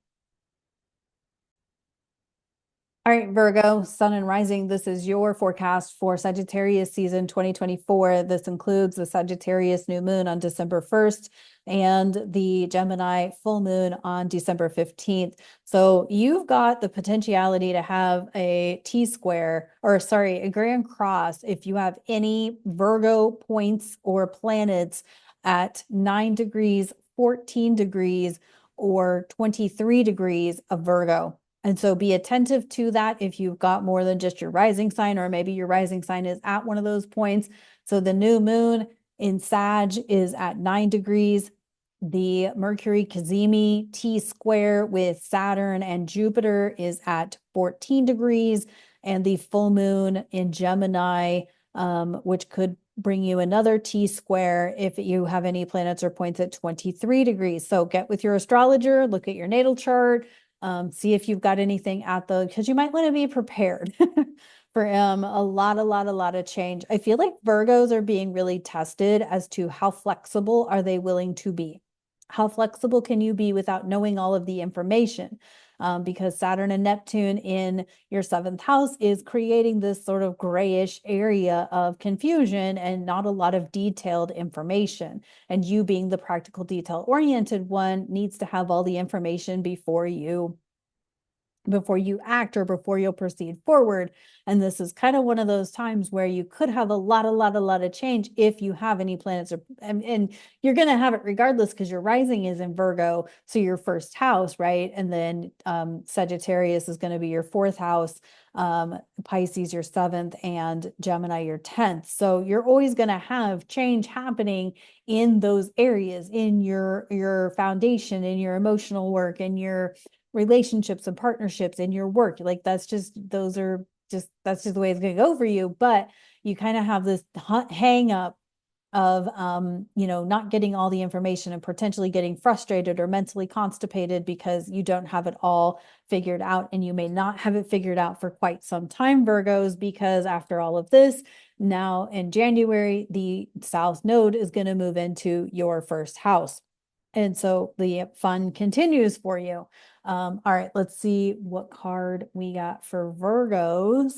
All right, Virgo, Sun and Rising, this is your forecast for Sagittarius season 2024. This includes the Sagittarius new moon on December 1st and the Gemini full moon on December 15th. So you've got the potentiality to have a T-square, or sorry, a grand cross if you have any Virgo points or planets at 9 degrees, 14 degrees, or 23 degrees of Virgo. And so be attentive to that if you've got more than just your rising sign, or maybe your rising sign is at one of those points. So the new moon in Sag is at 9 degrees. The Mercury Cazimi T-square with Saturn and Jupiter is at 14 degrees. And the full moon in Gemini, which could bring you another T-square if you have any planets or points at 23 degrees. So get with your astrologer, look at your natal chart, see if you've got anything because you might want to be prepared for a lot of change. I feel like Virgos are being really tested as to how flexible are they willing to be. How flexible can you be without knowing all of the information? Because Saturn and Neptune in your seventh house is creating this sort of grayish area of confusion and not a lot of detailed information. And you, being the practical, detail-oriented one, needs to have all the information before you act or before you'll proceed forward. And this is kind of one of those times where you could have a lot of change if you have any planets, and you're going to have it regardless because your rising is in Virgo, so your first house, right? And then Sagittarius is going to be your fourth house, Pisces your seventh, and Gemini your 10th. So you're always going to have change happening in those areas, in your foundation, in your emotional work, in your relationships and partnerships, in your work. Like that's just the way it's going to go for you. But you kind of have this hang up of not getting all the information and potentially getting frustrated or mentally constipated because you don't have it all figured out, and you may not have it figured out for quite some time, Virgos, because after all of this, now in January, the South Node is going to move into your first house. And so the fun continues for you. All right, let's see what card we got for Virgos.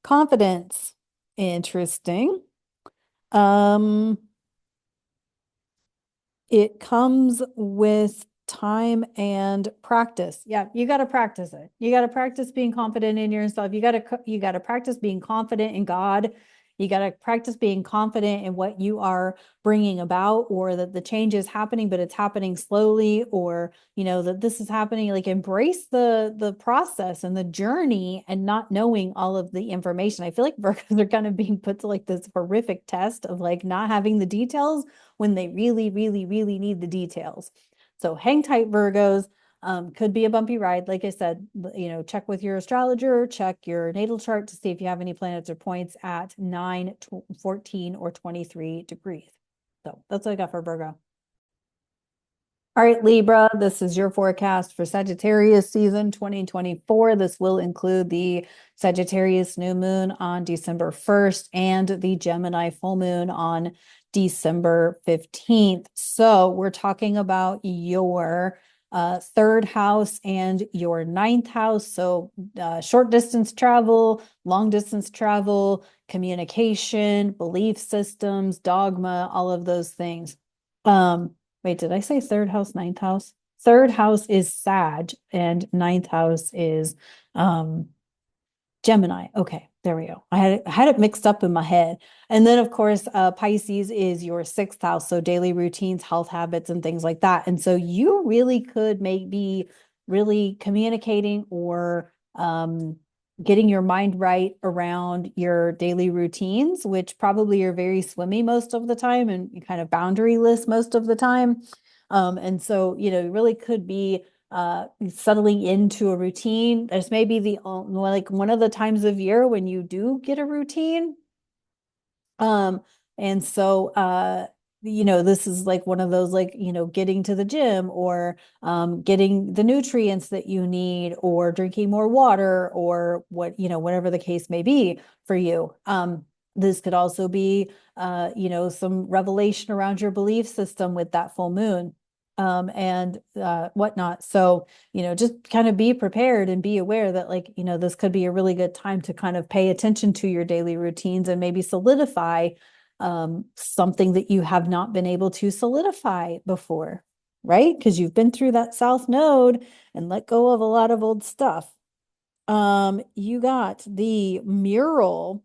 Confidence. Interesting. It comes with time and practice. Yeah, you got to practice it. You got to practice being confident in yourself. You got to practice being confident in God. You got to practice being confident in what you are bringing about, or that the change is happening, but it's happening slowly, or, that this is happening. Like, embrace the process and the journey and not knowing all of the information. I feel like Virgos are kind of being put to like this horrific test of like not having the details when they really, really, really need the details. So hang tight, Virgos. Could be a bumpy ride. Like I said, check with your astrologer, check your natal chart to see if you have any planets or points at 9, 14, or 23 degrees. So that's what I got for Virgo. All right, Libra, this is your forecast for Sagittarius season 2024. This will include the Sagittarius new moon on December 1st and the Gemini full moon on December 15th. So we're talking about your third house and your ninth house. So short distance travel, long distance travel, communication, belief systems, dogma, all of those things. Wait, did I say third house, ninth house? Third house is Sag and ninth house is Gemini. Okay, there we go. I had it mixed up in my head. And then of course, Pisces is your sixth house. So daily routines, health habits, and things like that. And so you really could be really communicating or getting your mind right around your daily routines, which probably are very swimmy most of the time and kind of boundaryless most of the time. And so, you really could be settling into a routine. This may be like one of the times of year when you do get a routine. And so this is like one of those, like, getting to the gym, or getting the nutrients that you need, or drinking more water, or whatever the case may be for you. This could also be some revelation around your belief system with that full moon. And whatnot. So, just kind of be prepared and be aware that, like, this could be a really good time to kind of pay attention to your daily routines and maybe solidify something that you have not been able to solidify before, right? Because you've been through that South Node and let go of a lot of old stuff. You got the mural,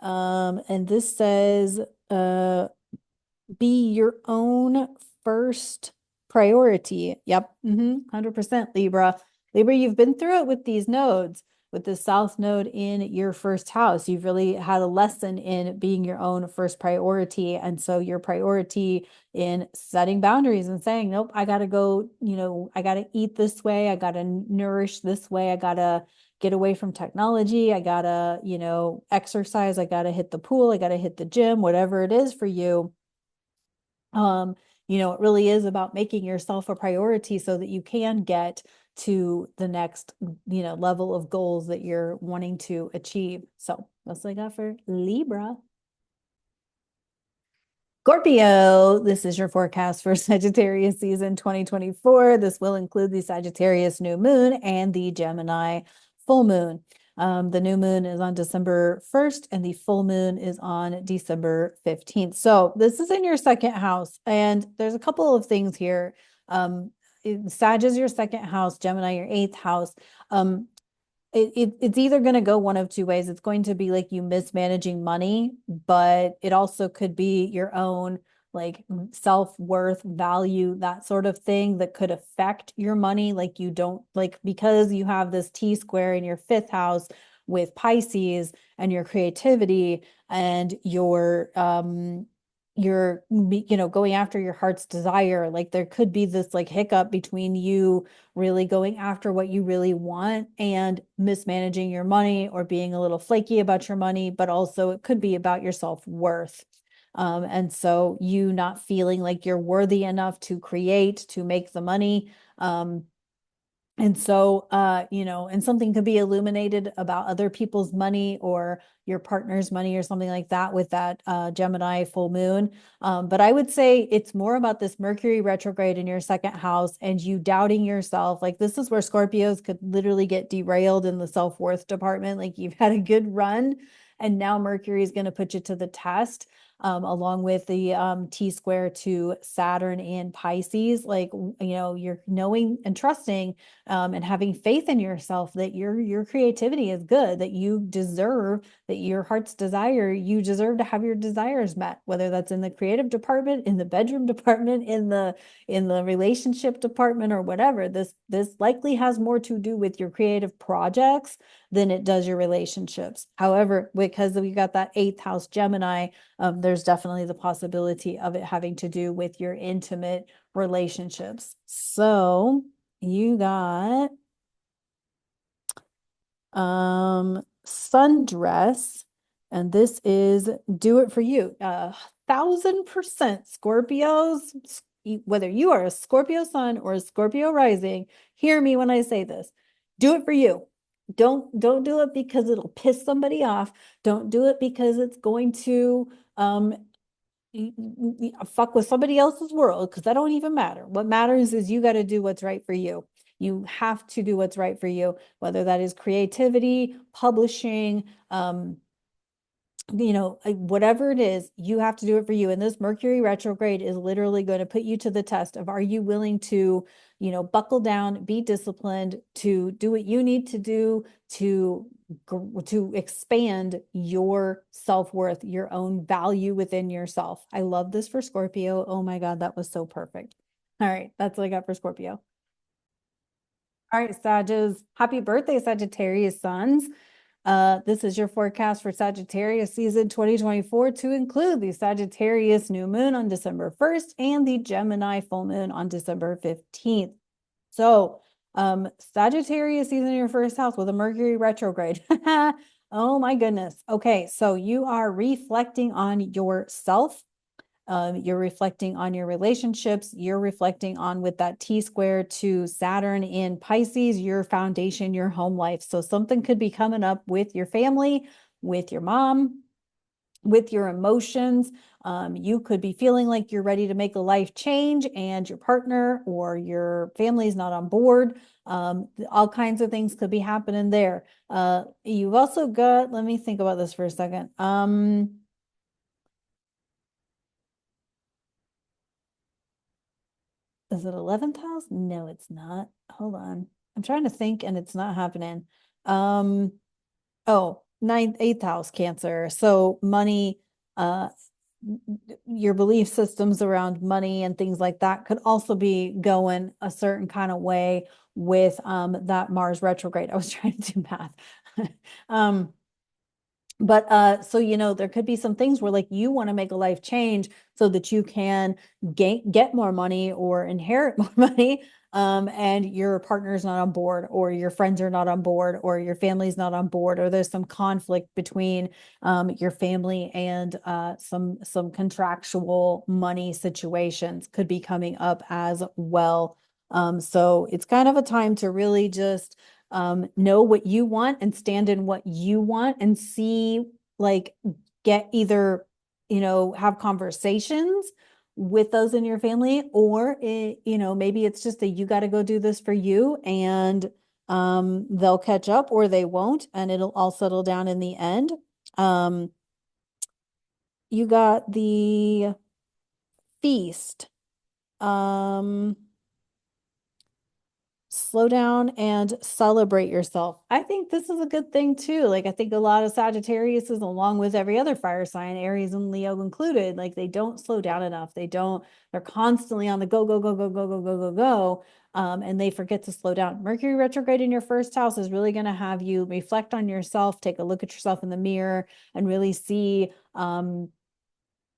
and this says, be your own first priority. Yep. 100% Libra. Libra, you've been through it with these nodes, with the South Node in your first house. You've really had a lesson in being your own first priority. And so your priority in setting boundaries and saying, nope, I got to go, I got to eat this way. I got to nourish this way. I got to get away from technology. I got to, exercise. I got to hit the pool. I got to hit the gym, whatever it is for you. It really is about making yourself a priority so that you can get to the next, level of goals that you're wanting to achieve. So that's what I got for Libra. Scorpio, this is your forecast for Sagittarius season 2024. This will include the Sagittarius new moon and the Gemini full moon. The new moon is on December 1st and the full moon is on December 15th. So this is in your second house, and there's a couple of things here. Sag is your second house, Gemini your eighth house. It's either going to go one of two ways. It's going to be like you mismanaging money, but it also could be your own like self-worth, value, that sort of thing that could affect your money. Like you don't like, because you have this T square in your fifth house with Pisces and your creativity and your going after your heart's desire. Like there could be this like hiccup between you really going after what you really want and mismanaging your money or being a little flaky about your money, but also it could be about your self-worth. And so you not feeling like you're worthy enough to create, to make the money. And so, and something could be illuminated about other people's money or your partner's money or something like that with that Gemini full moon. But I would say it's more about this Mercury retrograde in your second house and you doubting yourself. Like this is where Scorpios could literally get derailed in the self-worth department. Like you've had a good run and now Mercury is going to put you to the test. Along with the T square to Saturn and Pisces, like, you're knowing and trusting and having faith in yourself that your creativity is good, that you deserve, that your heart's desire, you deserve to have your desires met, whether that's in the creative department, in the bedroom department, in the relationship department, or whatever. This likely has more to do with your creative projects than it does your relationships. However, because we got that eighth house Gemini, there's definitely the possibility of it having to do with your intimate relationships. So you got sundress, and this is do it for you. 1000% Scorpios, whether you are a Scorpio sun or a Scorpio rising, hear me when I say this. Do it for you. Don't do it because it'll piss somebody off. Don't do it because it's going to fuck with somebody else's world, because that don't even matter. What matters is you got to do what's right for you. You have to do what's right for you, whether that is creativity, publishing, whatever it is, you have to do it for you. And this Mercury retrograde is literally going to put you to the test of, are you willing to, buckle down, be disciplined, to do what you need to do to expand your self-worth, your own value within yourself. I love this for Scorpio. Oh my God, that was so perfect. All right, that's what I got for Scorpio. All right, Sagittarius, happy birthday, Sagittarius sons. This is your forecast for Sagittarius season 2024 to include the Sagittarius new moon on December 1st and the Gemini full moon on December 15th. So, Sagittarius season in your first house with a Mercury retrograde. Oh my goodness. Okay, so you are reflecting on yourself. You're reflecting on your relationships. You're reflecting on, with that T square to Saturn in Pisces, your foundation, your home life. So something could be coming up with your family, with your mom, with your emotions. You could be feeling like you're ready to make a life change and your partner or your family is not on board. All kinds of things could be happening there. You've also got, let me think about this for a second. Is it 11th house? No, it's not. Hold on. I'm trying to think and it's not happening. Oh, ninth, eighth house Cancer. So money, uh, your belief systems around money and things like that could also be going a certain kind of way with that Mars retrograde. I was trying to do math. But so there could be some things where like you want to make a life change so that you can get more money or inherit more money, and your partner's not on board, or your friends are not on board, or your family's not on board, or there's some conflict between your family and some contractual money situations could be coming up as well. So it's kind of a time to really just know what you want and stand in what you want and see, like, get either, have conversations with those in your family, or maybe it's just that you got to go do this for you, and they'll catch up or they won't, and it'll all settle down in the end. Um, you got the feast. Um, Slow down and celebrate yourself. I think this is a good thing too. Like, I think a lot of Sagittarius is, along with every other fire sign, Aries and Leo included, like, they don't slow down enough. They're constantly on the go, go, go, go, go, go, go, go, go. And they forget to slow down. Mercury retrograde in your first house is really going to have you reflect on yourself, take a look at yourself in the mirror, and really see,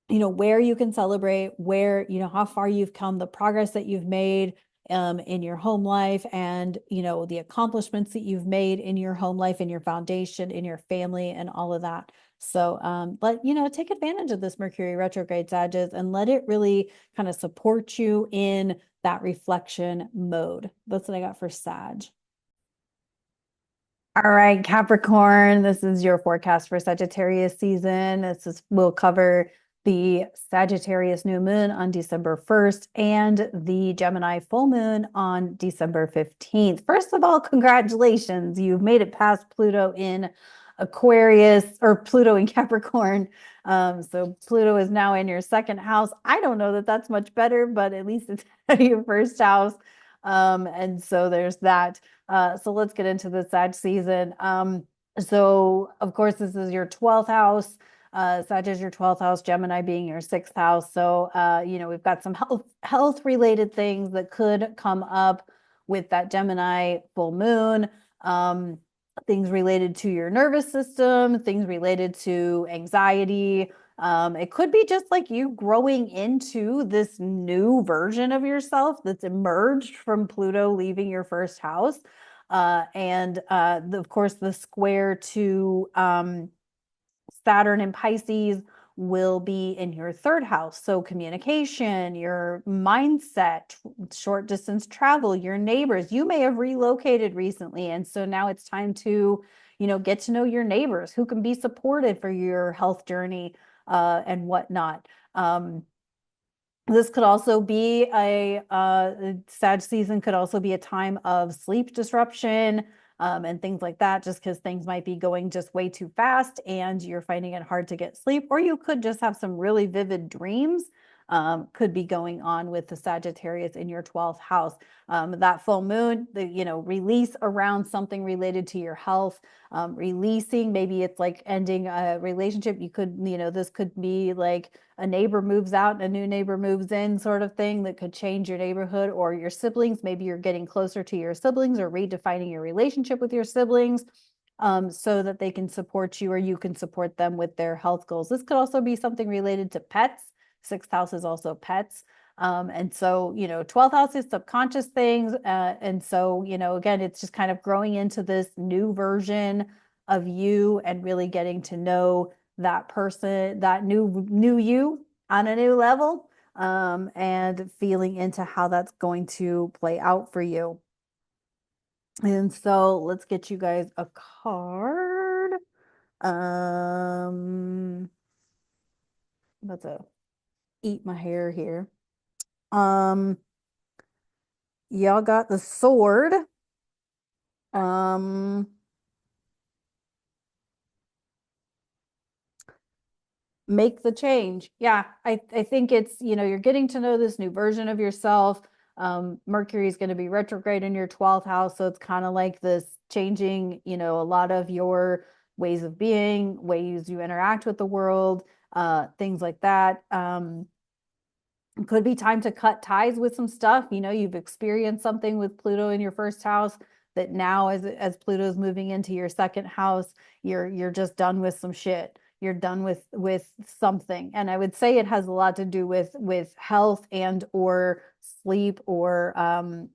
where you can celebrate, where, how far you've come, the progress that you've made in your home life, and, the accomplishments that you've made in your home life, in your foundation, in your family, and all of that. So, take advantage of this Mercury retrograde, Sagittarius, and let it really kind of support you in that reflection mode. That's what I got for Sag. All right, Capricorn, this is your forecast for Sagittarius season. We'll cover the Sagittarius new moon on December 1st and the Gemini full moon on December 15th. First of all, congratulations. You've made it past Pluto in Aquarius, or Pluto in Capricorn. So Pluto is now in your second house. I don't know that that's much better, but at least it's your first house. And so there's that. So let's get into the Sag season. So of course, this is your 12th house. Sag is your 12th house, Gemini being your 6th house. So, we've got some health related things that could come up with that Gemini full moon. Things related to your nervous system, things related to anxiety. It could be just like you growing into this new version of yourself that's emerged from Pluto leaving your first house. And of course, the square to Saturn and Pisces will be in your third house. So communication, your mindset, short distance travel, your neighbors. You may have relocated recently, and so now it's time to, get to know your neighbors who can be supported for your health journey and whatnot. This could also be Sag season could also be a time of sleep disruption and things like that, just because things might be going just way too fast and you're finding it hard to get sleep, or you could just have some really vivid dreams. Could be going on with the Sagittarius in your 12th house. That full moon, release around something related to your health, releasing, maybe it's like ending a relationship. This could be like a neighbor moves out and a new neighbor moves in, sort of thing that could change your neighborhood, or your siblings. Maybe you're getting closer to your siblings or redefining your relationship with your siblings so that they can support you or you can support them with their health goals. This could also be something related to pets. Sixth house is also pets. And so, 12th house is subconscious things. And so, again, it's just kind of growing into this new version of you and really getting to know that person, that new you on a new level, and feeling into how that's going to play out for you. And so let's get you guys a card. About to eat my hair here. Y'all got the sword. Make the change. Yeah, I think it's, you're getting to know this new version of yourself. Mercury is going to be retrograde in your 12th house. So it's kind of like this changing, a lot of your ways of being, ways you interact with the world, things like that. Could be time to cut ties with some stuff. You've experienced something with Pluto in your first house that now, as Pluto's moving into your second house, you're just done with some shit. You're done with something. And I would say it has a lot to do with health and or sleep, or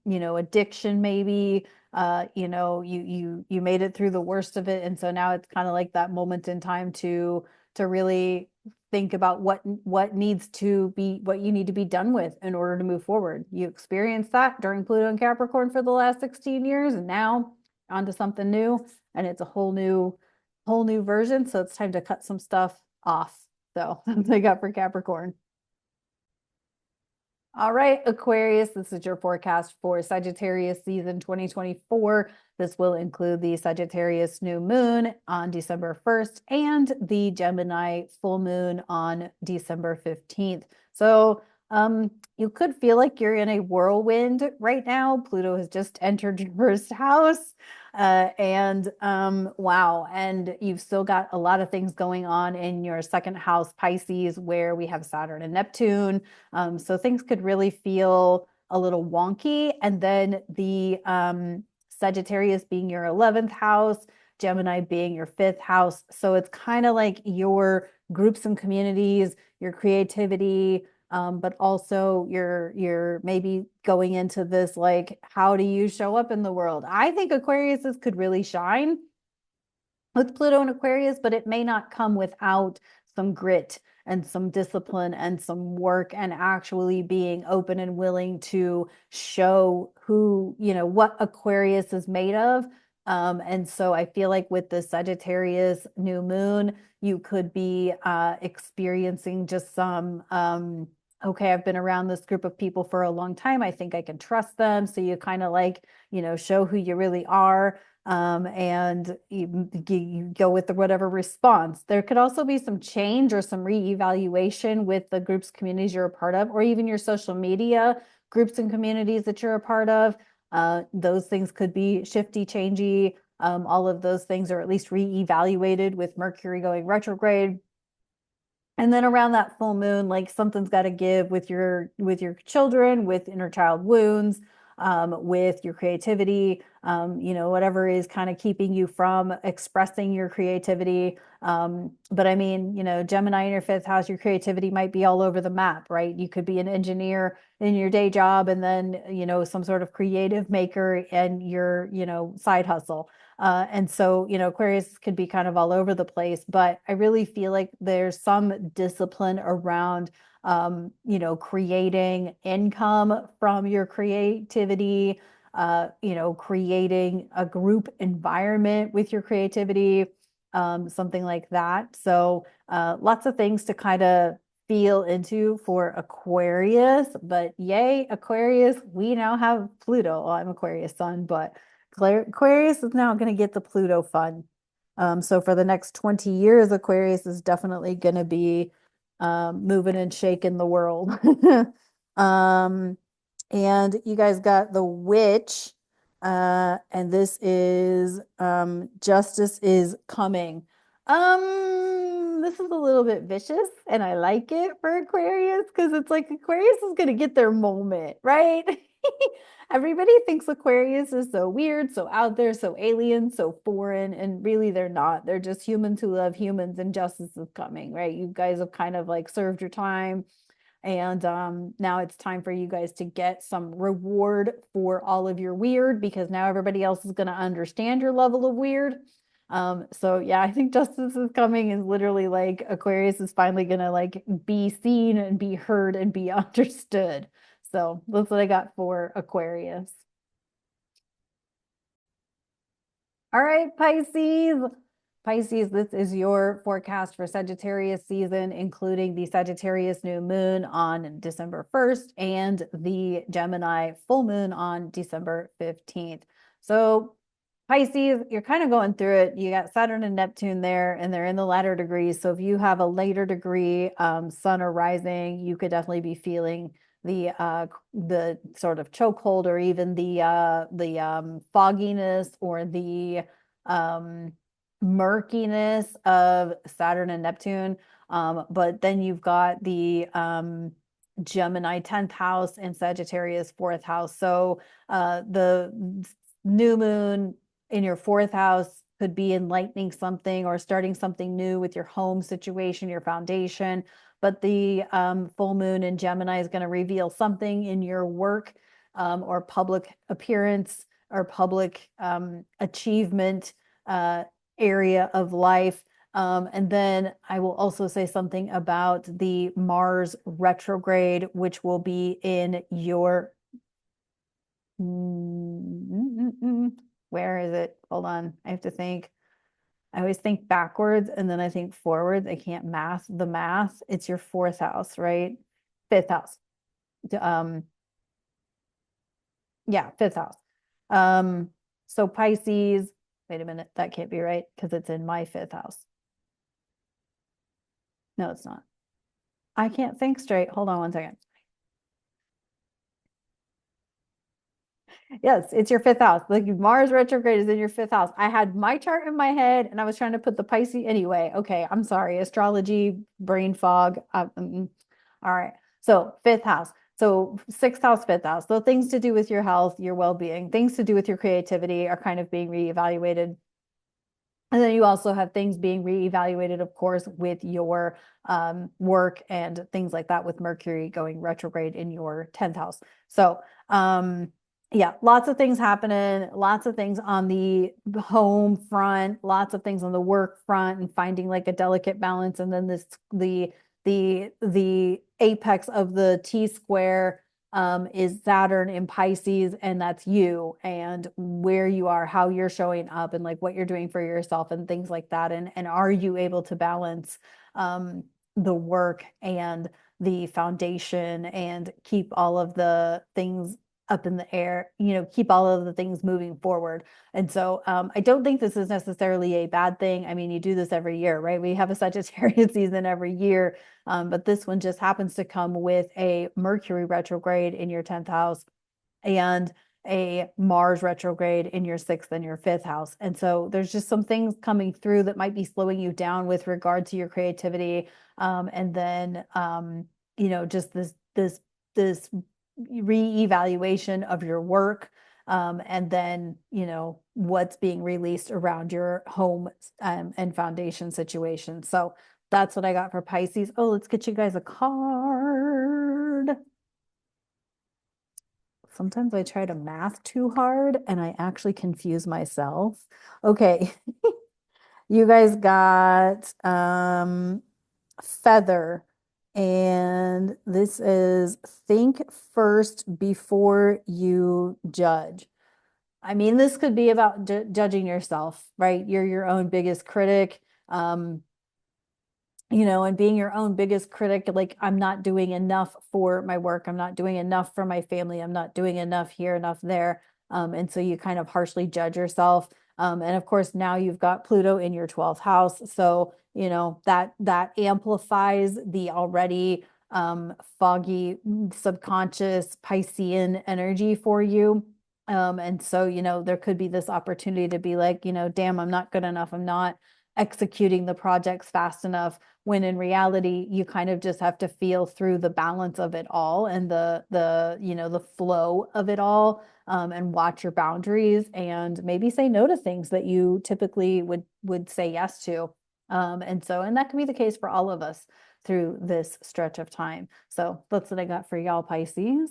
addiction maybe. You made it through the worst of it, and so now it's kind of like that moment in time to really think about what needs to be, what you need to be done with in order to move forward. You experienced that during Pluto and Capricorn for the last 16 years, and now onto something new, and it's a whole new version. So it's time to cut some stuff off. So that's what I got for Capricorn. All right, Aquarius, this is your forecast for Sagittarius season 2024. This will include the Sagittarius new moon on December 1st and the Gemini full moon on December 15th. So you could feel like you're in a whirlwind right now. Pluto has just entered your first house. Wow, and you've still got a lot of things going on in your second house, Pisces, where we have Saturn and Neptune. So things could really feel a little wonky. And then the Sagittarius being your 11th house, Gemini being your 5th house. So it's kind of like your groups and communities, your creativity, but also you're maybe going into this, like, how do you show up in the world? I think Aquariuses could really shine with Pluto and Aquarius, but it may not come without some grit and some discipline and some work and actually being open and willing to show who, what Aquarius is made of. And so I feel like with the Sagittarius new moon, you could be experiencing just some, okay, I've been around this group of people for a long time. I think I can trust them. So you kind of like, show who you really are. And you go with the whatever response. There could also be some change or some reevaluation with the groups, communities you're a part of, or even your social media groups and communities that you're a part of. Those things could be shifty, changey. All of those things are at least reevaluated with Mercury going retrograde. And then around that full moon, like something's got to give with your children, with inner child wounds, with your creativity, whatever is kind of keeping you from expressing your creativity. But I mean, Gemini in your 5th house, your creativity might be all over the map, right? You could be an engineer in your day job and then, some sort of creative maker in your, side hustle. And so, Aquarius could be kind of all over the place, but I really feel like there's some discipline around, creating income from your creativity, creating a group environment with your creativity, something like that. So, lots of things to kind of feel into for Aquarius, but yay, Aquarius, we now have Pluto. Well, I'm Aquarius sun, but Aquarius is now going to get the Pluto fun. So for the next 20 years, Aquarius is definitely going to be moving and shaking the world. um, and you guys got the Witch, and this is Justice is Coming. This is a little bit vicious, and I like it for Aquarius because it's like Aquarius is going to get their moment, right? Everybody thinks Aquarius is so weird, so out there, so alien, so foreign, and really they're not. They're just humans who love humans, and justice is coming, right? You guys have kind of like served your time, and now it's time for you guys to get some reward for all of your weird, because now everybody else is going to understand your level of weird. So yeah, I think justice is coming is literally like Aquarius is finally going to like be seen and be heard and be understood. So that's what I got for Aquarius. All right, Pisces. Pisces, this is your forecast for Sagittarius season, including the Sagittarius new moon on December 1st and the Gemini full moon on December 15th. So Pisces, you're kind of going through it. You got Saturn and Neptune there, and they're in the latter degrees. So if you have a later degree, sun or rising, you could definitely be feeling the sort of chokehold, or even the fogginess, or the murkiness of Saturn and Neptune. But then you've got the Gemini 10th house and Sagittarius 4th house. So the new moon in your 4th house could be enlightening something or starting something new with your home situation, your foundation. But the full moon in Gemini is going to reveal something in your work, or public appearance, or public achievement area of life And then I will also say something about the Mars retrograde, which will be in your, where is it? Hold on. I have to think. I always think backwards and then I think forwards. I can't math the math. It's your fourth house, right? Fifth house. Um, yeah, fifth house. Um, so Pisces, wait a minute, that can't be right because it's in my fifth house. No, it's not. I can't think straight. Hold on one second. Yes, it's your fifth house. Like Mars retrograde is in your fifth house. I had my chart in my head and I was trying to put the Pisces anyway. Okay, I'm sorry. Astrology, brain fog. All right. So fifth house. So sixth house, fifth house. So things to do with your health, your well-being, things to do with your creativity are kind of being reevaluated. And then you also have things being reevaluated, of course, with your work and things like that, with Mercury going retrograde in your 10th house. So, yeah, lots of things happening, lots of things on the home front, lots of things on the work front, and finding like a delicate balance. And then the apex of the T square is Saturn in Pisces, and that's you and where you are, how you're showing up, and like what you're doing for yourself and things like that. And are you able to balance the work and the foundation and keep all of the things up in the air, keep all of the things moving forward. And so I don't think this is necessarily a bad thing. I mean, you do this every year, right? We have a Sagittarius season every year. But this one just happens to come with a Mercury retrograde in your 10th house and a Mars retrograde in your sixth and your fifth house. And so there's just some things coming through that might be slowing you down with regard to your creativity. And then, just this reevaluation of your work. And then, what's being released around your home and foundation situation. So that's what I got for Pisces. Oh, let's get you guys a card. Sometimes I try to math too hard and I actually confuse myself. Okay. You guys got feather, and this is think first before you judge. I mean, this could be about judging yourself, right? You're your own biggest critic. And being your own biggest critic, like, I'm not doing enough for my work. I'm not doing enough for my family. I'm not doing enough here, enough there. And so you kind of harshly judge yourself. And of course, now you've got Pluto in your 12th house. So, that amplifies the already foggy subconscious Piscean energy for you. And so, there could be this opportunity to be like, damn, I'm not good enough. I'm not executing the projects fast enough, when in reality you kind of just have to feel through the balance of it all and the flow of it all, and watch your boundaries and maybe say no to things that you typically would say yes to. And that can be the case for all of us through this stretch of time. So that's what I got for y'all, Pisces.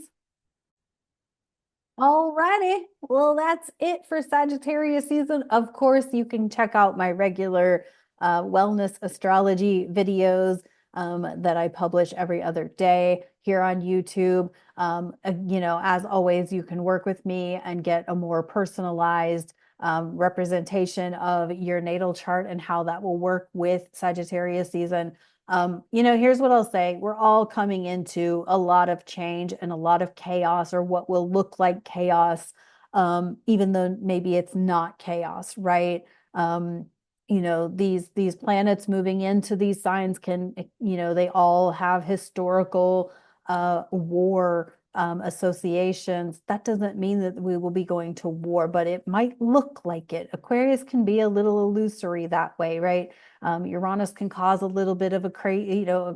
Alrighty. Well, that's it for Sagittarius season. Of course, you can check out my regular wellness astrology videos that I publish every other day here on YouTube. As always, you can work with me and get a more personalized representation of your natal chart and how that will work with Sagittarius season. Here's what I'll say. We're all coming into a lot of change and a lot of chaos, or what will look like chaos, even though maybe it's not chaos, right? These planets moving into these signs can, they all have historical war associations. That doesn't mean that we will be going to war, but it might look like it. Aquarius can be a little illusory that way, right? Uranus can cause a little bit of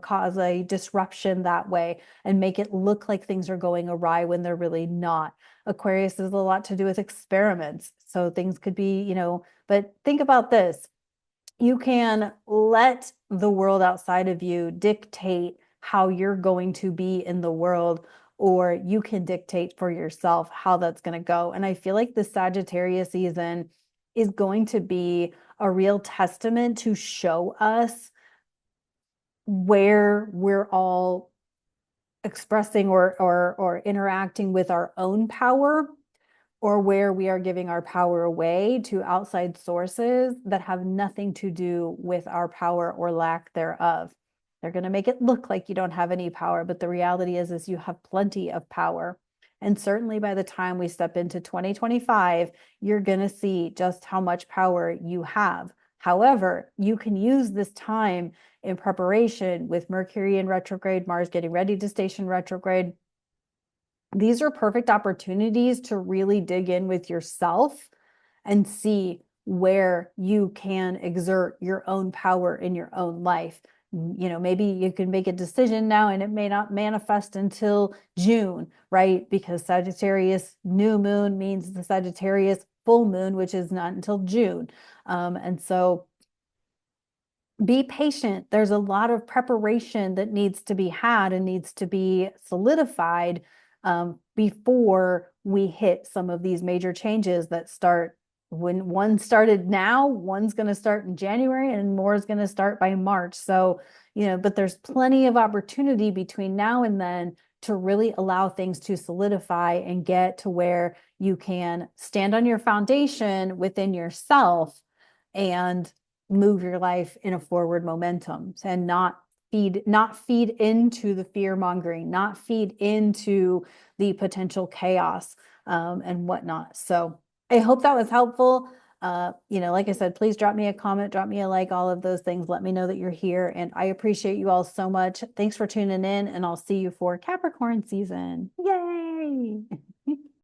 cause a disruption that way and make it look like things are going awry when they're really not. Aquarius is a lot to do with experiments. So things could be, but think about this. You can let the world outside of you dictate how you're going to be in the world, or you can dictate for yourself how that's going to go. And I feel like the Sagittarius season is going to be a real testament to show us where we're all expressing or interacting with our own power, or where we are giving our power away to outside sources that have nothing to do with our power or lack thereof. They're going to make it look like you don't have any power, but the reality is you have plenty of power. And certainly by the time we step into 2025, you're going to see just how much power you have. However, you can use this time in preparation with Mercury in retrograde, Mars getting ready to station retrograde. These are perfect opportunities to really dig in with yourself and see where you can exert your own power in your own life. You know, maybe you can make a decision now and it may not manifest until June, right? Because Sagittarius new moon means the Sagittarius full moon, which is not until June. And so be patient. There's a lot of preparation that needs to be had and needs to be solidified before we hit some of these major changes that start. When one started now, one's going to start in January and more is going to start by March. So, you know, but there's plenty of opportunity between now and then to really allow things to solidify and get to where you can stand on your foundation within yourself and move your life in a forward momentum, and not feed into the fear mongering, not feed into the potential chaos and whatnot. So I hope that was helpful. You know, like I said, please drop me a comment, drop me a like, all of those things. Let me know that you're here. And I appreciate you all so much. Thanks for tuning in, and I'll see you for Capricorn season. Yay!